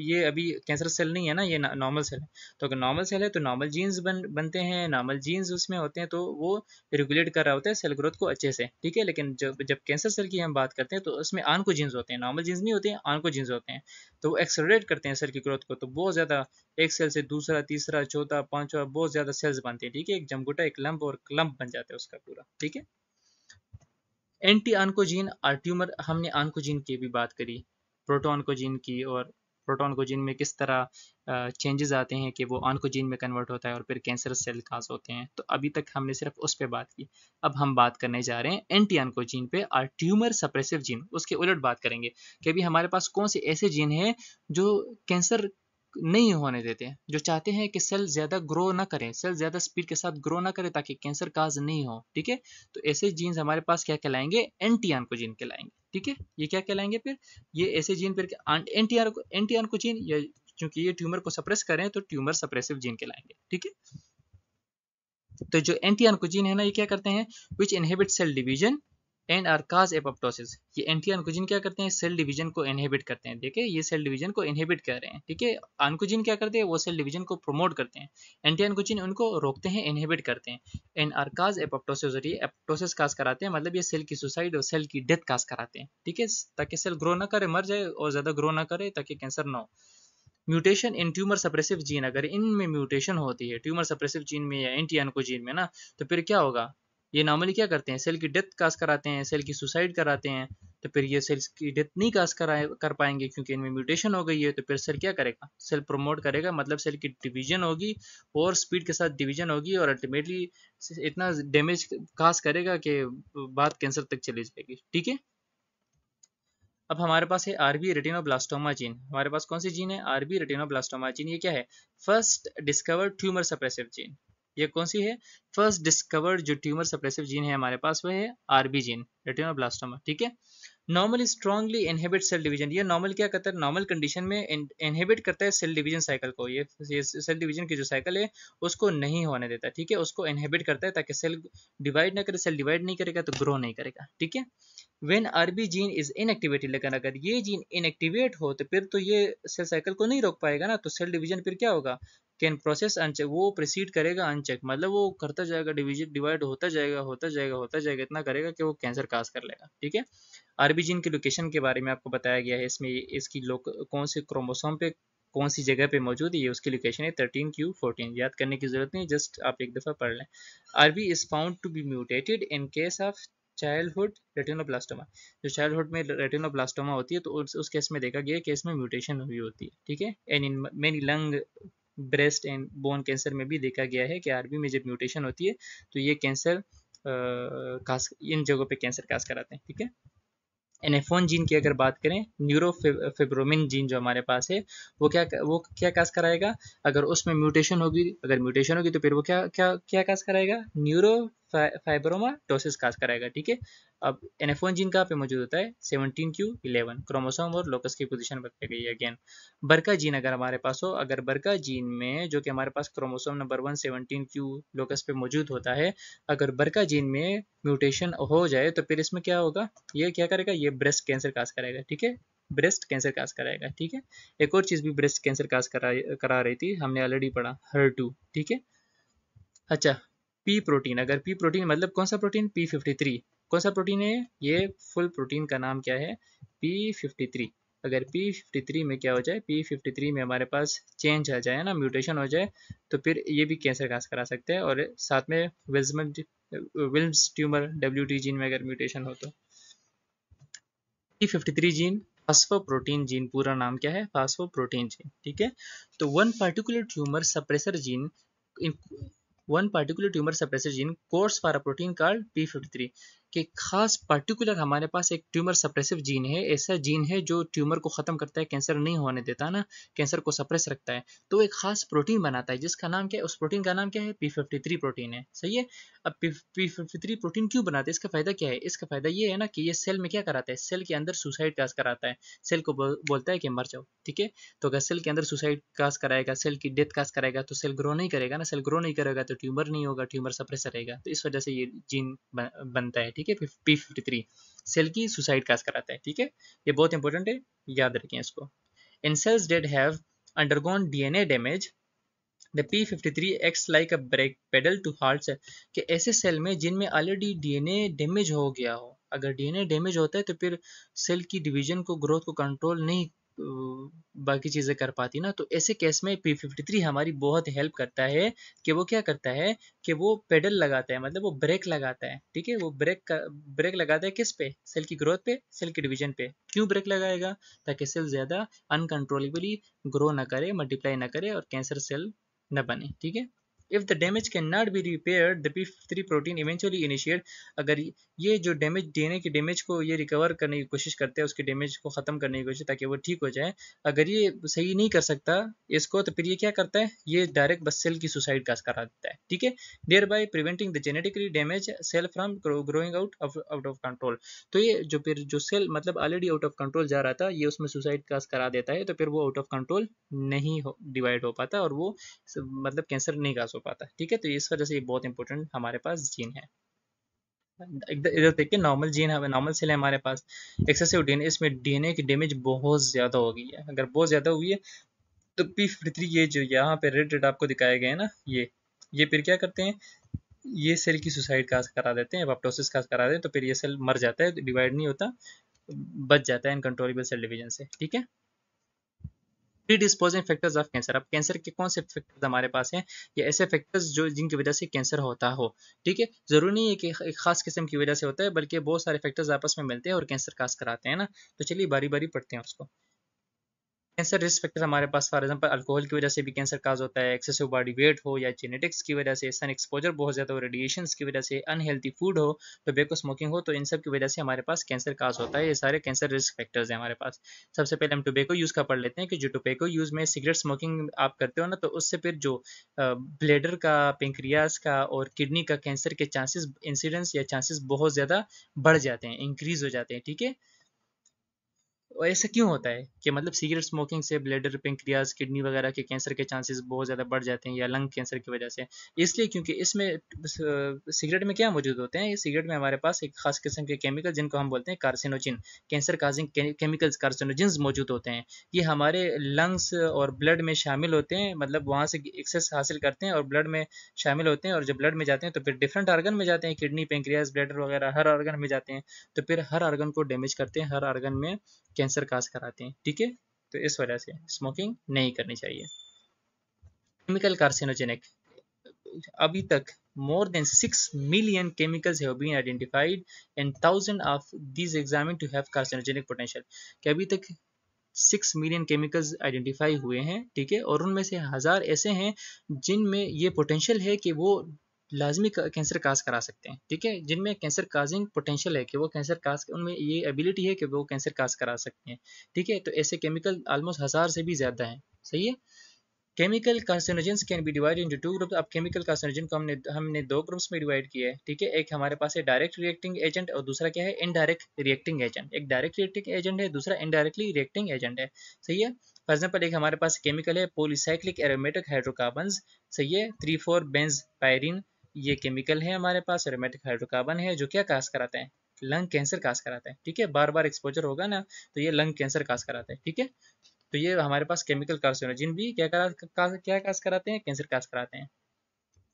ये अभी कैंसर सेल नहीं है ना, ये नॉर्मल सेल है, तो अगर नॉर्मल सेल है तो नॉर्मल जीन्स बनते हैं, नॉर्मल जीन्स उसमें होते हैं, तो वो रेगुलेट कर रहा होता है सेल ग्रोथ को अच्छे से, ठीक है। लेकिन जब जब कैंसर सेल की हम बात करते हैं तो उसमें ऑन्कोजीन्स होते हैं, नॉर्मल जीन्स नहीं होते हैं, ऑन्कोजीन्स होते हैं, तो वो एक्सेलरेट करते हैं सेल की ग्रोथ को, तो बहुत ज़्यादा एक सेल से दूसरा, तीसरा, चौथा, पांचवा, बहुत ज़्यादा सेल्स बनते हैं, ठीक है, एक जमगुटा, एक लंप और क्लम्प बन जाता है उसका पूरा, ठीक है। एंटी ऑन्कोजीन और ट्यूमर, हमने ऑन्कोजीन की भी बात करी, प्रोटो ऑन्कोजीन की और प्रोटोनकोजीन में किस तरह चेंजेस आते हैं कि वो ऑन्कोजीन में कन्वर्ट होता है और फिर कैंसर सेल काज होते हैं। तो अभी तक हमने सिर्फ उस पर बात की। अब हम बात करने जा रहे हैं एंटी ऑन्कोजीन पे और ट्यूमर सप्रेसिव जीन, उसके उलट बात करेंगे कि अभी हमारे पास कौन से ऐसे जीन हैं जो कैंसर नहीं होने देते हैं, जो चाहते हैं कि सेल ज्यादा ग्रो ना करें, सेल ज्यादा स्पीड के साथ ग्रो ना करें ताकि कैंसर काज नहीं हो। ठीक है, तो ऐसे जीन्स हमारे पास क्या कहलाएंगे, एंटी ऑन्कोजीन कहलाएंगे। ठीक है, ये क्या कहलाएंगे फिर, ये ऐसे जीन फिर एंटी ऑन्कोजीन, या चूंकि ये ट्यूमर को सप्रेस करें तो ट्यूमर सप्रेसिव जीन कहलाएंगे। ठीक है, तो जो एंटी ऑन्कोजीन है ना, ये क्या करते हैं, which inhibit cell division and are cause apoptosis. ये एंटी ऑन्कोजीन क्या करते हैं, सेल डिवीजन को इनहिबिट करते हैं। देखिए ये सेल डिवीजन को इनहिबिट कर रहे हैं। ठीक है, ऑन्कोजीन क्या करते हैं, वो सेल डिवीजन को प्रमोट करते हैं, एंटी ऑन्कोजीन उनको रोकते हैं, इनहिबिट करते हैं। एंड आर काज एपोप्टोसिस, और ये एपोप्टोसिस काज कराते हैं, मतलब ये सेल की सुसाइड और सेल की डेथ काज कराते हैं। ठीक है, ताकि सेल ग्रो ना करे, मर जाए और ज्यादा ग्रो ना करे ताकि कैंसर ना हो। Mutation in tumour suppressive gene, अगर इनमें म्यूटेशन होती है ट्यूमर सप्रेसिव जीन में या एंटी ऑन्कोजीन में ना, तो फिर क्या होगा, ये नॉर्मली क्या करते हैं, सेल की डेथ काज कराते हैं, सेल की सुसाइड कराते हैं। तो फिर ये सेल्स की डेथ नहीं काज कर पाएंगे क्योंकि इनमें म्यूटेशन हो गई है। तो फिर सेल क्या करेगा, सेल प्रमोट करेगा, मतलब सेल की डिवीजन होगी और स्पीड के साथ डिवीजन होगी और अल्टीमेटली इतना डैमेज काज करेगा कि बात कैंसर तक चली जाएगी। ठीक है, अब हमारे पास है आरबी रेटिनोब्लास्टोमा जीन। हमारे पास कौन सी जीन है, आरबी रेटिनोब्लास्टोमा जीन। ये क्या है, first discovered tumour suppressive gene. ये कौन सी है, फर्स्ट डिस्कवर्ड जो ट्यूमर सप्रेसिव जीन है हमारे पास वह है आरबी जीन, रेटिनोब्लास्टोमा। ठीक है, normally strongly inhibit cell division. ये नॉर्मल क्या करता है, नॉर्मल कंडीशन में इनहिबिट करता है सेल डिवीजन साइकिल को। ये सेल डिवीजन की जो साइकिल है उसको नहीं होने देता। ठीक है, उसको इनहिबिट करता है ताकि सेल डिवाइड ना करे, सेल डिवाइड नहीं करेगा तो ग्रो नहीं करेगा। ठीक है, when RB gene is inactivated, लेकिन अगर ये जीन इनएक्टिवेट हो तो फिर तो ये सेल साइकिल को नहीं रोक पाएगा ना, तो सेल डिवीजन फिर क्या होगा, कैन प्रोसेस अनचेक, वो प्रोसीड करेगा अनचेक, मतलब वो करता जाएगा, डिवीजन डिवाइड होता जाएगा होता जाएगा होता जाएगा, इतना करेगा कि वो कैंसर काज कर लेगा। ठीक है, आरबी जीन की लोकेशन के बारे में आपको बताया गया है इसमें, इसकी कौन से क्रोमोसोम पे कौन सी जगह पे मौजूद है, ये उसकी लोकेशन है 13q14। याद करने की जरूरत नहीं, जस्ट आप एक दफा पढ़ लें। RB is found to be mutated in case of childhood retinoblastoma. जो चाइल्डहुड में रेटिनोब्लास्टोमा होती है तो उस केस में देखा गया कि इसमें म्यूटेशन हुई होती है। ठीक है, and in many lung, breast and bone cancer में भी देखा गया है कि आरबी में जब म्यूटेशन होती है तो ये कैंसर इन जगहों पे कैंसर काज कराते हैं। ठीक है, NF1 जीन की अगर बात करें, न्यूरोफिब्रोमिन जीन जो हमारे पास है वो क्या काज कराएगा, अगर उसमें म्यूटेशन होगी, अगर म्यूटेशन होगी तो फिर वो क्या क्या क्या काज कराएगा, न्यूरो फाइब्रोमाटोसिस काज कराएगा। ठीक है, अब NF1 जीन कहाँ पे मौजूद होता है, 17q11 क्रोमोसोम और लोकस की पोजीशन बताई गई है। अगेन बरका जीन अगर हमारे पास हो, अगर बरका जीन में जो कि हमारे पास क्रोमोसोम नंबर 1 17q लोकस पे मौजूद होता है, अगर बरका जीन में म्यूटेशन हो जाए तो फिर इसमें क्या होगा, ये क्या करेगा, ये ब्रेस्ट कैंसर काज कराएगा। ठीक है, ब्रेस्ट कैंसर काज कराएगा। ठीक है, एक और चीज भी ब्रेस्ट कैंसर काज करा रही थी, हमने ऑलरेडी पढ़ा, HER2। ठीक है, अच्छा, पी प्रोटीन, अगर पी प्रोटीन मतलब कौन सा प्रोटीन, P53। कौन सा प्रोटीन है ये, फुल प्रोटीन का नाम क्या है, P53। अगर P53 में क्या हो जाए, P53 में हमारे पास चेंज आ जाए ना, म्यूटेशन हो जाए, तो फिर ये भी कैंसर काज करा सकते हैं। और साथ में विल्म्स ट्यूमर WT जीन में अगर म्यूटेशन हो तो। P53 जीन फास्फोप्रोटीन जीन, पूरा नाम क्या है, फास्फोप्रोटीन जीन। ठीक है, तो one particular tumour suppressor gene, one particular tumour suppressor gene course for a protein called P53, कि खास पर्टिकुलर हमारे पास एक ट्यूमर सप्रेसिव जीन है, ऐसा जीन है जो ट्यूमर को खत्म करता है, कैंसर नहीं होने देता ना, कैंसर को सप्रेस रखता है। तो एक खास प्रोटीन बनाता है जिसका नाम क्या है, उस प्रोटीन का नाम क्या है, P53 प्रोटीन है। सही है, अब P53 प्रोटीन क्यों बनाते हैं, इसका फायदा क्या है, इसका फायदा ये है ना कि ये सेल में क्या कराता है, सेल के अंदर सुसाइड काज कराता है, सेल को बोलता है कि मर जाओ। ठीक है, तो अगर सेल के अंदर सुसाइड काज कराएगा, सेल की डेथ काज कराएगा, तो सेल ग्रो नहीं करेगा ना, सेल ग्रो नहीं करेगा तो ट्यूमर नहीं होगा, ट्यूमर सप्रेसर रहेगा। तो इस वजह से ये जीन बनता है। ठीक है, P53 सेल की सुसाइड काज कराता है। ठीक है, ये बहुत इंपॉर्टेंट है, याद रखें इसको। In cells that have undergone DNA damage, the P53 acts like a brake pedal to halt cell, कि ऐसे सेल में जिनमें ऑलरेडी DNA डैमेज हो गया हो, अगर DNA डैमेज होता है तो फिर सेल की डिवीजन को, ग्रोथ को कंट्रोल नहीं बाकी चीज़ें कर पाती ना, तो ऐसे केस में P53 हमारी बहुत हेल्प करता है कि वो क्या करता है कि वो पेडल लगाता है, मतलब वो ब्रेक लगाता है, ठीक है। वो ब्रेक लगाता है किस पे? सेल की ग्रोथ पे, सेल की डिवीजन पे। क्यों ब्रेक लगाएगा? ताकि सेल ज़्यादा अनकंट्रोलेबली ग्रो ना करे, मल्टीप्लाई ना करे और कैंसर सेल न बने, ठीक है। If the damage can not be repaired the P53 protein eventually initiate, अगर ये जो डैमेज, डीएनए के डैमेज को ये रिकवर करने की कोशिश करते हैं, उसके डैमेज को खत्म करने की कोशिश, ताकि वो ठीक हो जाए। अगर ये सही नहीं कर सकता इसको, तो फिर ये क्या करता है, ये डायरेक्ट बस सेल की सुसाइड का करा देता है, ठीक है। Thereby preventing the genetically damage cell from growing out of control. तो ये जो फिर जो सेल मतलब ऑलरेडी आउट ऑफ कंट्रोल जा रहा था, ये उसमें सुसाइड का करा देता है, तो फिर वो आउट ऑफ कंट्रोल नहीं डिवाइड हो पाता और वो मतलब कैंसर नहीं काज हो पाता, ठीक है। तो इस वजह से ये बहुत इंपॉर्टेंट हमारे पास जीन है। इधर देखिए, नॉर्मल जीन है, नॉर्मल सेल है हमारे पास। एक्सेसिव डीएनए, इसमें डीएनए की डैमेज बहुत ज्यादा हो गई है। अगर बहुत ज्यादा हुई है तो P53, ये जो यहाँ पे रेड रेड आपको दिखाए गए हैं ना, ये फिर क्या करते हैं, ये सेल की सुसाइड काज करा देते हैं, एपोप्टोसिस काज करा देते हैं, तो फिर ये सेल मर जाता है, डिवाइड नहीं होता, बच जाता है इनकंट्रोलेबल सेल डिवीजन से, ठीक है। प्रीडिस्पोजिंग फैक्टर्स ऑफ कैंसर। अब कैंसर के कौन से फैक्टर्स हमारे पास हैं, या ऐसे फैक्टर्स जो जिनकी वजह से कैंसर होता हो, ठीक है। जरूरी नहीं है कि एक खास किस्म की वजह से होता है, बल्कि बहुत सारे फैक्टर्स आपस में मिलते हैं और कैंसर काज कराते हैं ना। तो चलिए बारी बारी पढ़ते हैं उसको। कैंसर रिस्क फैक्टर हमारे पास फॉर एग्जांपल अल्कोहल की वजह से भी कैंसर काज होता है, एक्सेसिव बॉडी वेट हो, या जेनेटिक्स की वजह से, सन एक्सपोजर बहुत ज़्यादा हो, रेडिएशन की वजह से, अनहेल्थी फूड हो, टोबैको स्मोकिंग हो, तो इन सब की वजह से हमारे पास कैंसर काज होता है। ये सारे कैंसर रिस्क फैक्टर्स हैं हमारे पास। सबसे पहले हम टोबैको यूज़ का पढ़ लेते हैं कि जो टोबैको यूज़ में सिगरेट स्मोकिंग आप करते हो ना, तो उससे फिर जो ब्लेडर का, पेंक्रियाज का और किडनी का कैंसर के चांसेस, इंसिडेंस या चांसेस बहुत ज़्यादा बढ़ जाते हैं, इंक्रीज हो जाते हैं, ठीक है। और ऐसा क्यों होता है कि मतलब सिगरेट स्मोकिंग से ब्लैडर, पेंक्रियाज, किडनी वगैरह के कैंसर के चांसेस बहुत ज़्यादा बढ़ जाते हैं, या लंग कैंसर की वजह से? इसलिए क्योंकि इसमें सिगरेट में क्या मौजूद होते हैं, सिगरेट में हमारे पास एक खास किस्म के केमिकल जिनको हम बोलते हैं कार्सिनोजिन, कैंसर काजिंग केमिकल्स, कार्सिनोजिन्स मौजूद होते हैं। ये हमारे लंग्स और ब्लड में शामिल होते हैं, मतलब वहाँ से एक्सेस हासिल करते हैं और ब्लड में शामिल होते हैं, और जब ब्लड में जाते हैं तो फिर डिफरेंट ऑर्गन में जाते हैं, किडनी, पेंक्रियाज, ब्लैडर वगैरह हर ऑर्गन में जाते हैं, तो फिर हर ऑर्गन को डैमेज करते हैं, हर ऑर्गन में कैंसर काज कराते हैं, ठीक है। तो इस वजह से स्मोकिंग नहीं करनी चाहिए। केमिकल कार्सिनोजेनिक, अभी तक more than 6 million chemicals have been identified and thousands of these examined to have carcinogenic potential, कि अभी तक 6 मिलियन केमिकल्स आइडेंटिफाई हुए हैं, ठीक है, और उनमें से 1000 ऐसे हैं जिनमें ये पोटेंशियल है कि वो लाजमी कैंसर काज करा सकते हैं, ठीक है, जिनमें कैंसर काजिंग पोटेंशियल है कि वो कैंसर काज, उनमें ये एबिलिटी है कि वो कैंसर काज करा सकते हैं, ठीक है। तो ऐसे केमिकल ऑलमोस्ट 1000 से भी ज्यादा हैं, सही है। Chemical carcinogens can be divide into two groups. अब केमिकल कार्सिनोजन को हमने दो ग्रुप्स में डिवाइड किया है, ठीक है। एक हमारे पास है डायरेक्ट रिएक्टिंग एजेंट और दूसरा क्या है, इनडायरेक्ट रिएक्टिंग एजेंट। एक डायरेक्ट रिएक्टिंग एजेंट है, दूसरा इनडायरेक्टली रिएक्टिंग एजेंट है, सही है। फॉर एग्जाम्पल एक हमारे पास केमिकल है पॉलीसाइक्लिक एरोमेटिक हाइड्रोकार्बन, सही है, 3,4 बेंज पायरीन, ये केमिकल है हमारे पास, एरोमेटिक हाइड्रोकार्बन है, जो क्या काज कराता है, लंग कैंसर काज कराता है, ठीक है। बार बार एक्सपोजर होगा ना, तो ये लंग कैंसर काज कराता है, ठीक है। तो ये हमारे पास केमिकल कार्सिनोजिन भी क्या काज कराते हैं, कैंसर काज कराते हैं।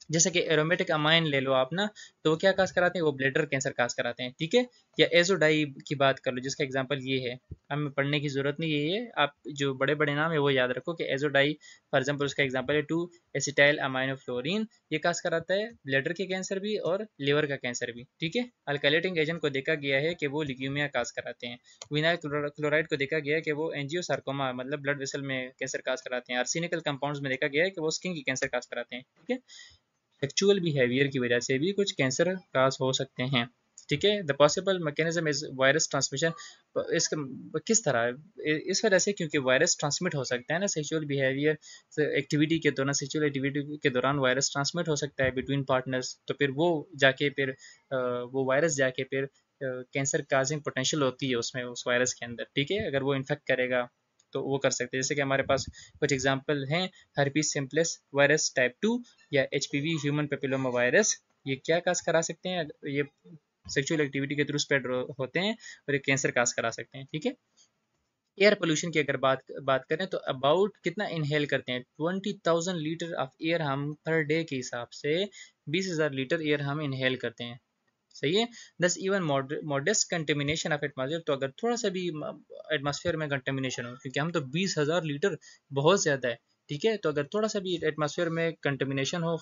जैसे कि एरोमेटिक अमाइन ले लो आप ना, तो वो क्या काज कराते हैं, वो ब्लैडर कैंसर काज कराते हैं, ठीक है। या एजोडाई की बात कर लो, जिसका एग्जांपल ये है, हमें पढ़ने की जरूरत नहीं है, ये आप जो बड़े बड़े नाम है वो याद रखो कि एजोडाई फॉर एग्जांपल उसका एग्जांपल है 2 एसिटाइल अमाइनोफ्लोरीन, ये काज कराता है ब्लैडर के कैंसर भी और लिवर का कैंसर भी, ठीक है। अल्काइलेटिंग एजेंट को देखा गया है कि वो ल्यूकीमिया काज कराते हैं। विनाइल क्लोराइड को देखा गया है कि वो एंजियोसार्कोमा मतलब ब्लड वेसल में कैंसर काज कराते हैं। आर्सेनिकल कंपाउंड्स में देखा गया है कि वो स्किन की कैंसर काज कराते हैं, ठीक है। सेक्सुअल बिहेवियर की वजह से भी कुछ कैंसर काज हो सकते हैं, ठीक है। The possible mechanism is virus transmission. इसका किस तरह, इस वजह से क्योंकि वायरस ट्रांसमिट हो सकता है ना, सेक्सुअल बिहेवियर एक्टिविटी के दौरान, सेक्सुअल एक्टिविटी के दौरान वायरस ट्रांसमिट हो सकता है बिटवीन पार्टनर्स, तो फिर वो जाके फिर वो वायरस जाके फिर कैंसर काजिंग पोटेंशियल होती है उसमें, उस वायरस के अंदर, ठीक है। अगर वो इन्फेक्ट करेगा तो वो कर सकते हैं। जैसे कि हमारे पास कुछ एग्जांपल हैं, हर्पीस सिम्प्लेक्स वायरस टाइप 2 या एचपीवी ह्यूमन पेपिलोमा वायरस, ये क्या काज करा सकते हैं, ये सेक्सुअल एक्टिविटी के थ्रू स्प्रेड होते हैं और ये कैंसर काज करा सकते हैं, ठीक है। एयर पोल्यूशन की अगर बात करें तो अबाउट कितना इनहेल करते हैं, 20,000 लीटर ऑफ एयर हम पर डे के हिसाब से 20,000 लीटर एयर हम इनहेल करते हैं, सही है। दस even modest contamination of atmosphere, तो अगर थोड़ा सा भी एटमॉस्फेयर में कंटेमिनेशन हो, क्योंकि हम तो 20,000 लीटर बहुत ज़्यादा है, ठीक है, तो अगर थोड़ा सा भी एटमॉस्फेयर में कंटेमिनेशन हो,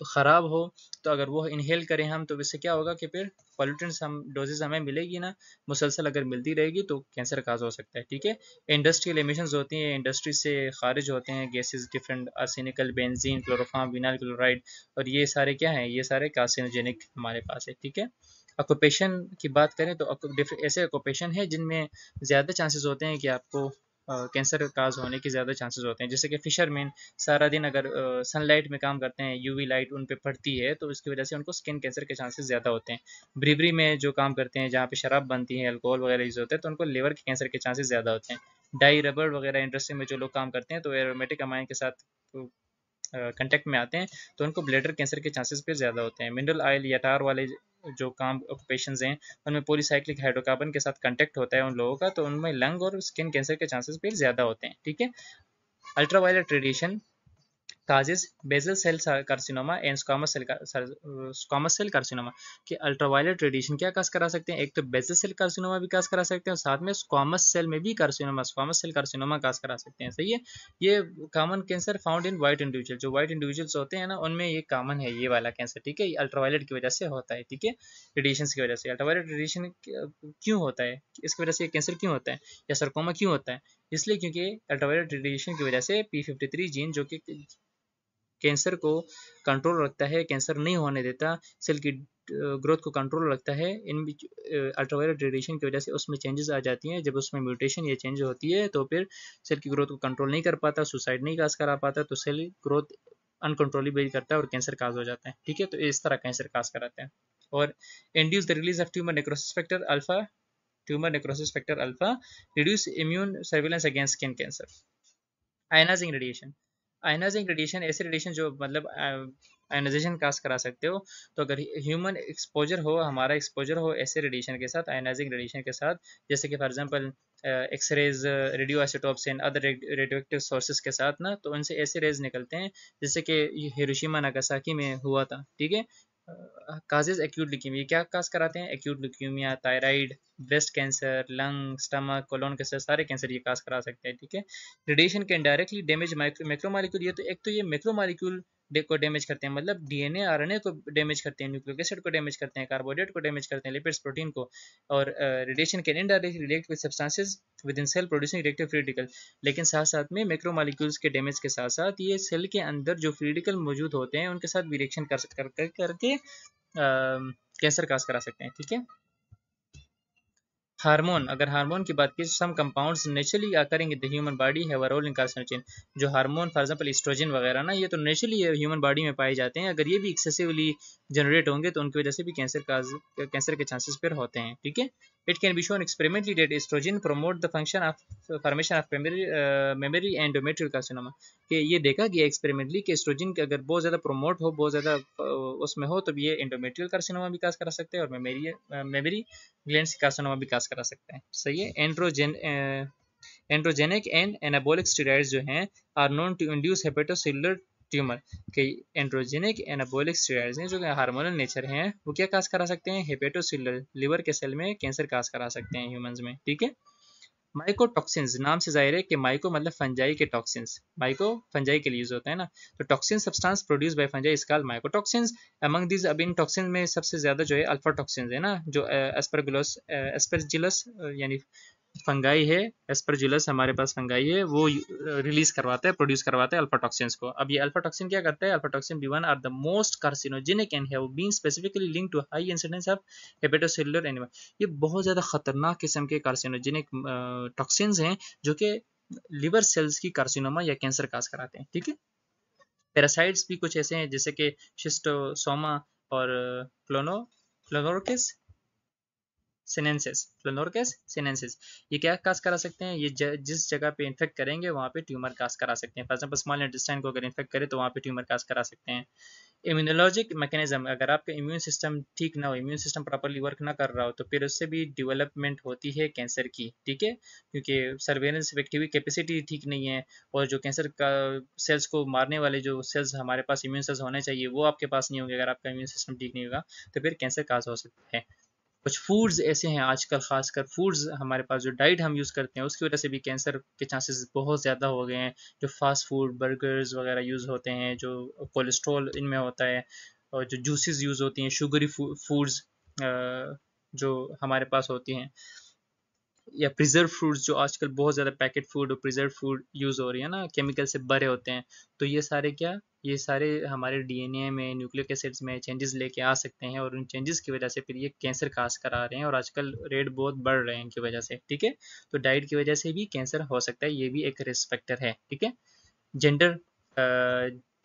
ख़राब हो, तो अगर वो इनहेल करें हम, तो इससे क्या होगा कि फिर पॉल्यूटेंट्स हम डोजेज हमें मिलेगी ना, मुसलसल अगर मिलती रहेगी तो कैंसर काज हो सकता है, ठीक है। इंडस्ट्रियल एमिशंस होती हैं, इंडस्ट्री से खारिज होते हैं gases different, arsenical, benzene, chloroform, vinyl chloride, और ये सारे क्या हैं, ये सारे कार्सिनोजेनिक हमारे पास है, ठीक है। ऑक्यूपेशन की बात करें तो ऐसे ऑक्यूपेशन है जिनमें ज़्यादा चांसेस होते हैं कि आपको कैंसर काज होने के ज़्यादा चांसेस होते हैं, जैसे कि फिशरमैन सारा दिन अगर सनलाइट में काम करते हैं, यूवी लाइट उन पे पड़ती है, तो इसकी वजह से उनको स्किन कैंसर के चांसेस ज़्यादा होते हैं। ब्रीवरी में जो काम करते हैं, जहाँ पे शराब बनती है, अल्कोहल वगैरह यूज़ होते हैं, तो उनको लिवर के कैंसर के चांसेस ज़्यादा होते हैं। डाई, रबर वगैरह इंडस्ट्री में जो लोग काम करते हैं, तो एरोमेटिक अमाइन के साथ कंटेक्ट में आते हैं, तो उनको ब्लैडर कैंसर के चांसेस फिर ज़्यादा होते हैं। मिनरल ऑयल या टार वाले जो काम ऑक्यूपेशंस हैं, उनमें पॉलीसाइक्लिक हाइड्रोकार्बन के साथ कंटेक्ट होता है उन लोगों का, तो उनमें लंग और स्किन कैंसर के चांसेस फिर ज़्यादा होते हैं, ठीक है। Ultraviolet radiation causes basal cell carcinoma and squamous cell carcinoma, कि अल्ट्रावायलेट रेडिएशन क्या काज करा सकते हैं, एक तो बेसल सेल कार्सिनोमा भी काज करा सकते हैं, और साथ में स्क्वामस सेल में भी कार्सिनोमा, स्क्वामस सेल कार्सिनोमा काज करा सकते हैं, सही है। ये common cancer found in white individual, जो वाइट इंडिविजुअल्स होते हैं ना, उनमें ये कॉमन है ये वाला कैंसर, ठीक है, ये अल्ट्रावायलेट की वजह से होता है, ठीक है, रेडिएशन की वजह से। अल्ट्रावायलेट रेडिएशन क्यों होता है, इसकी वजह से कैंसर क्यों होता है या सरकोमा क्यों होता है, इसलिए क्योंकि अल्ट्रावायलेट रेडिएशन की वजह से P53 जीन, जो कि कैंसर को कंट्रोल रखता है, कैंसर नहीं होने देता, सेल की ग्रोथ को कंट्रोल रखता है, इन अल्ट्रावायलेट रेडिएशन की वजह से उसमें चेंजेस आ जाती हैं। जब उसमें म्यूटेशन या चेंज होती है, तो फिर सेल की ग्रोथ को कंट्रोल नहीं कर पाता, सुसाइड नहीं काज करा पाता, तो सेल ग्रोथ अनकंट्रोलेबल करता है और कैंसर काज हो जाता है, ठीक है। तो इस तरह कैंसर काज कराता है। और induce the release of tumour necrosis factor alpha, tumour necrosis factor alpha reduce immune surveillance against skin cancer. Ionising radiation, ionising radiation ऐसे रेडिएशन जो मतलब आयनाइजेशन कास्ट करा सकते हो, तो अगर ह्यूमन एक्सपोजर हो, हमारा एक्सपोजर हो ऐसे रेडिएशन के साथ, आयनाइजिंग रेडिएशन के साथ, जैसे कि for example x rays, radioisotopes and other radioactive sources के साथ ना, तो उनसे ऐसे रेज निकलते हैं, जैसे कि हिरोशिमा नागासाकी में हुआ था, ठीक है। काजेज एक्यूट ल्यूकीमिया, क्या काज कराते हैं, acute leukaemia, thyroid, breast cancer, lung, stomach, colon cancer, सारे कैंसर ये काज करा सकते हैं, ठीक है। Radiation can directly damage macromolecule, ये तो एक तो ये मैक्रोमोलिक्यूल को डैमेज करते हैं, मतलब डीएनए आरएनए को डैमेज करते हैं, न्यूक्लिक एसिड को डैमेज करते हैं, कार्बोहाइड्रेट को डैमेज करते हैं, लिपिड्स प्रोटीन को। और radiation can indirectly relate with substances within cell producing reactive free radical, लेकिन साथ साथ में मैक्रोमोलिक्यूल्स के डैमेज के साथ साथ ये सेल के अंदर जो फ्री रेडिकल मौजूद होते हैं उनके साथ भी रिएक्शन करके कैंसर काज करा सकते हैं, ठीक है। हार्मोन, अगर हार्मोन की बात की, some compounds naturally occurring in the human body have a role in carcinogen, जो हार्मोन फॉर एग्जांपल एस्ट्रोजन वगैरह ना, ये तो नेचुरली ह्यूमन बॉडी में पाए जाते हैं, अगर ये भी एक्सेसिवली जनरेट होंगे तो उनकी वजह से भी कैंसर के चांसेस फिर होते हैं, ठीक है। It can be shown experimentally that estrogen promote the function of formation of mammary and endometrial carcinoma, कि ये देखा गया एक्सपेरिमेंटली कि एस्ट्रोजन के अगर बहुत ज़्यादा प्रमोट हो, बहुत ज़्यादा उसमें हो, तो ये एंडोमेट्रियल कार्सिनोमा भी काज करा सकते हैं, और मेमोरी ग्लैंड्स कार्सिनोमा भी काज करा सकता है, सही है। एंड्रोजेनिक एंड एनाबॉलिक स्टेरॉइड्स जो हैं are known to induce hepatocellular tumour, के एंड्रोजेनिक एनाबॉलिक स्टेरॉइड्स हैं जो हार्मोनल नेचर हैं, वो क्या काज करा सकते हैं, हेपेटोसेलुलर लिवर के सेल में कैंसर काज करा सकते हैं ह्यूमंस में, ठीक है। माइकोटॉक्सिन्स, नाम से जाहिर है कि माइको मतलब फंजाई के टॉक्सिन्स, माइको फंजाई के लिए यूज होता है ना, तो toxin substance produce by fungi is called mycotoxins. Among this, अब इन टॉक्सिन में सबसे ज्यादा जो है अल्फा टॉक्सिन्स है ना, जो एस्परजिलस यानी फंगाई है, एस्परजिलस हमारे पास फंगाई है, वो रिलीज करवाता है, प्रोड्यूस करवाता है अल्फा टॉक्सिन्स को। अब ये अल्फा टॉक्सिन क्या करता है, aflatoxin B1 are the most carcinogenic and have been specifically linked to high incidence of hepatocellular enema, ये बहुत ज़्यादा खतरनाक किस्म के कार्सिनोजेनिक टॉक्सिन्स हैं जो कि लिवर सेल्स की कार्सिनोमा या कैंसर काज कराते हैं, ठीक है। पैरासाइट्स भी कुछ ऐसे हैं जैसे कि शिस्टोसोमा और क्लोनोरकेस सिनेंसिस, ये क्या काज करा सकते हैं, ये जिस जगह पे इन्फेक्ट करेंगे वहाँ पे ट्यूमर काज करा सकते हैं, फॉर एग्जांपल स्मॉल इंटेस्टाइन को अगर इन्फेक्ट करे तो वहाँ पे ट्यूमर काज करा सकते हैं। इम्यूनोलॉजिक मैकेनिज्म, अगर आपका इम्यून सिस्टम ठीक ना हो, इम्यून सिस्टम प्रॉपरली वर्क ना कर रहा हो, तो फिर उससे भी डेवलपमेंट होती है कैंसर की, ठीक है, क्योंकि सर्वेलेंस इफेक्टिव कैपेसिटी ठीक नहीं है, और जो कैंसर का सेल्स को मारने वाले जो सेल्स हमारे पास इम्यून सेल्स होने चाहिए वो आपके पास नहीं होंगे, अगर आपका इम्यून सिस्टम ठीक नहीं होगा तो फिर कैंसर काज हो सकता है। कुछ फूड्स ऐसे हैं आजकल, खासकर फूड्स हमारे पास जो डाइट हम यूज़ करते हैं उसकी वजह से भी कैंसर के चांसेस बहुत ज़्यादा हो गए हैं। जो फास्ट फूड बर्गर्स वगैरह यूज़ होते हैं, जो कोलेस्ट्रॉल इनमें होता है, और जो जूसेस यूज़ होती हैं, शुगरी फूड्स जो हमारे पास होती हैं, या प्रिजर्व फ्रूट्स जो आजकल बहुत ज़्यादा पैकेट फूड और प्रिजर्व फूड यूज़ हो रही है ना, केमिकल से भरे होते हैं, तो ये सारे क्या, ये सारे हमारे डीएनए में, न्यूक्लिक एसिड्स में चेंजेस लेके आ सकते हैं, और उन चेंजेस की वजह से फिर ये कैंसर काज करा रहे हैं, और आजकल रेट बहुत बढ़ रहे हैं इनकी वजह से, ठीक है। तो डाइट की वजह से भी कैंसर हो सकता है, ये भी एक रिस्क फैक्टर है, ठीक है। जेंडर,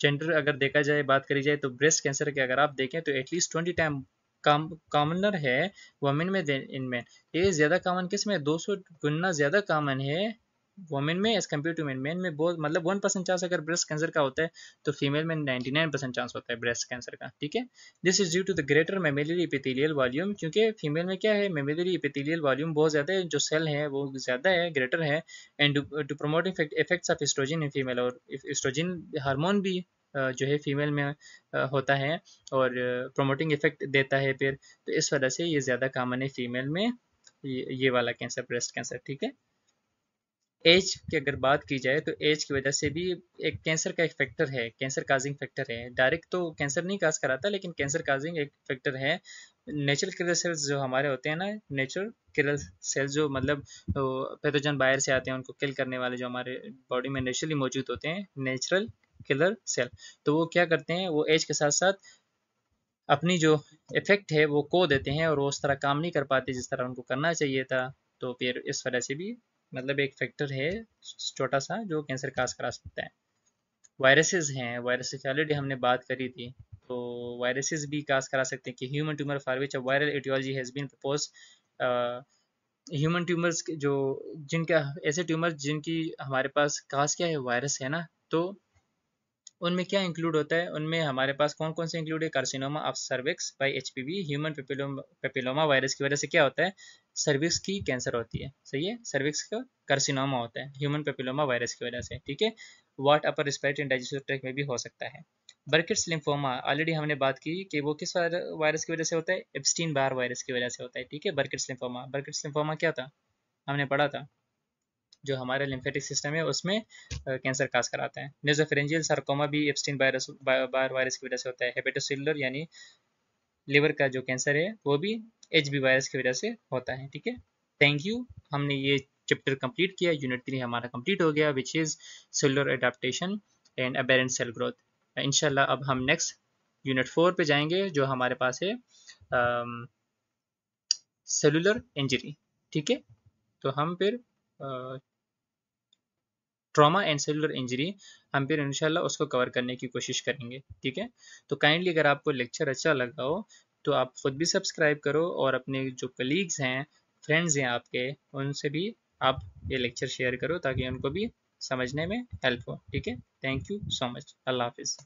जेंडर अगर देखा जाए, बात करी जाए, तो ब्रेस्ट कैंसर के अगर आप देखें तो एटलीस्ट 20 टाइम कॉमनर है वुमेन में देन इन मैन। ये ज़्यादा कॉमन किस में, 200 गुना ज़्यादा कॉमन है वुमेन में as compare to man. Man में बहुत, मतलब 1% चांस अगर ब्रेस्ट कैंसर का होता है, तो फीमेल में 99% चांस होता है ब्रेस्ट कैंसर का, ठीक है। This is due to the greater mammary epithelial volume, क्योंकि फीमेल में क्या है, मेमेलियरी एपिथेलियल वॉल्यूम बहुत ज़्यादा है, जो सेल है वो ज़्यादा है, ग्रेटर है, and to promote effects of estrogen in female, और एस्ट्रोजन हार्मोन भी जो है फीमेल में होता है, और प्रोमोटिंग इफेक्ट देता है फिर, तो इस वजह से ये ज़्यादा कॉमन है फीमेल में, ये वाला कैंसर, ब्रेस्ट कैंसर, ठीक है। एज की अगर बात की जाए, तो एज की वजह से भी एक कैंसर का एक फैक्टर है, कैंसर काजिंग फैक्टर है। डायरेक्ट तो कैंसर नहीं काज कराता, लेकिन कैंसर काजिंग एक फैक्टर है। नेचुरल किलर सेल्स जो हमारे होते हैं ना, नेचुरल किलर सेल्स जो मतलब पैथोजन बाहर से आते हैं उनको किल करने वाले, जो हमारे बॉडी में नेचुरली मौजूद होते हैं, नेचुरल किलर सेल, तो वो क्या करते हैं, वो एज के साथ साथ अपनी जो इफेक्ट है वो खो देते हैं, और वो उस तरह काम नहीं कर पाते जिस तरह उनको करना चाहिए था, तो फिर इस वजह से भी मतलब एक फैक्टर है छोटा सा जो कैंसर काज करा सकता है। वायरसेस हैं, वायरसेस की ऑलरेडी हमने बात करी थी, तो वायरसेस भी काज करा सकते हैं, कि human tumour for which a viral aetiology has been propose. Human tumours जो, जिनका ऐसे ट्यूमर जिनकी हमारे पास काज क्या है, वायरस है ना, तो उनमें क्या इंक्लूड होता है, उनमें हमारे पास कौन कौन से इंक्लूड है, carcinoma of cervix by HPV, human papilloma virus की वजह से क्या होता है, सर्विक्स की कैंसर होती है, सही है, सर्विक्स का कार्सिनोमा होता है ह्यूमन पेपिलोमा वायरस की वजह से, ठीक है। वाट अपर रिस्पिरेटरी एंड डाइजेस्टिव ट्रैक्ट में भी हो सकता है। बर्किट्स लिम्फोमा ऑलरेडी हमने बात की कि वो किस वायरस की वजह से होता है, एप्स्टीन बार वायरस की वजह से होता है, ठीक है। बर्किट्स लिम्फोमा, बर्किट्स लिम्फोमा क्या था, हमने पढ़ा था, जो हमारे लिम्फेटिक सिस्टम है उसमें कैंसर काज कराता है। नेजोफेरेंजियल सार्कोमा भी एप्स्टीन बार वायरस की वजह से होता है। हेपेटोसेलुलर यानी लिवर का जो कैंसर है वो भी एचबी वायरस की वजह से होता है, ठीक है। थैंक यू, हमने ये चैप्टर कंप्लीट किया, यूनिट 3 हमारा कंप्लीट हो गया, which is cellular adaptation and aberrant cell growth. इंशाल्लाह अब हम नेक्स्ट यूनिट 4 पे जाएंगे, जो हमारे पास है सेलुलर इंजरी, ठीक है। तो हम फिर ट्रॉमा एंड सेलुलर इंजरी हम फिर इंशाल्लाह उसको कवर करने की कोशिश करेंगे, ठीक है। तो काइंडली अगर आपको लेक्चर अच्छा लगा हो तो आप खुद भी सब्सक्राइब करो, और अपने जो कलीग्स हैं, फ्रेंड्स हैं आपके, उनसे भी आप ये लेक्चर शेयर करो, ताकि उनको भी समझने में हेल्प हो, ठीक है। थैंक यू सो मच, अल्लाह हाफिज़।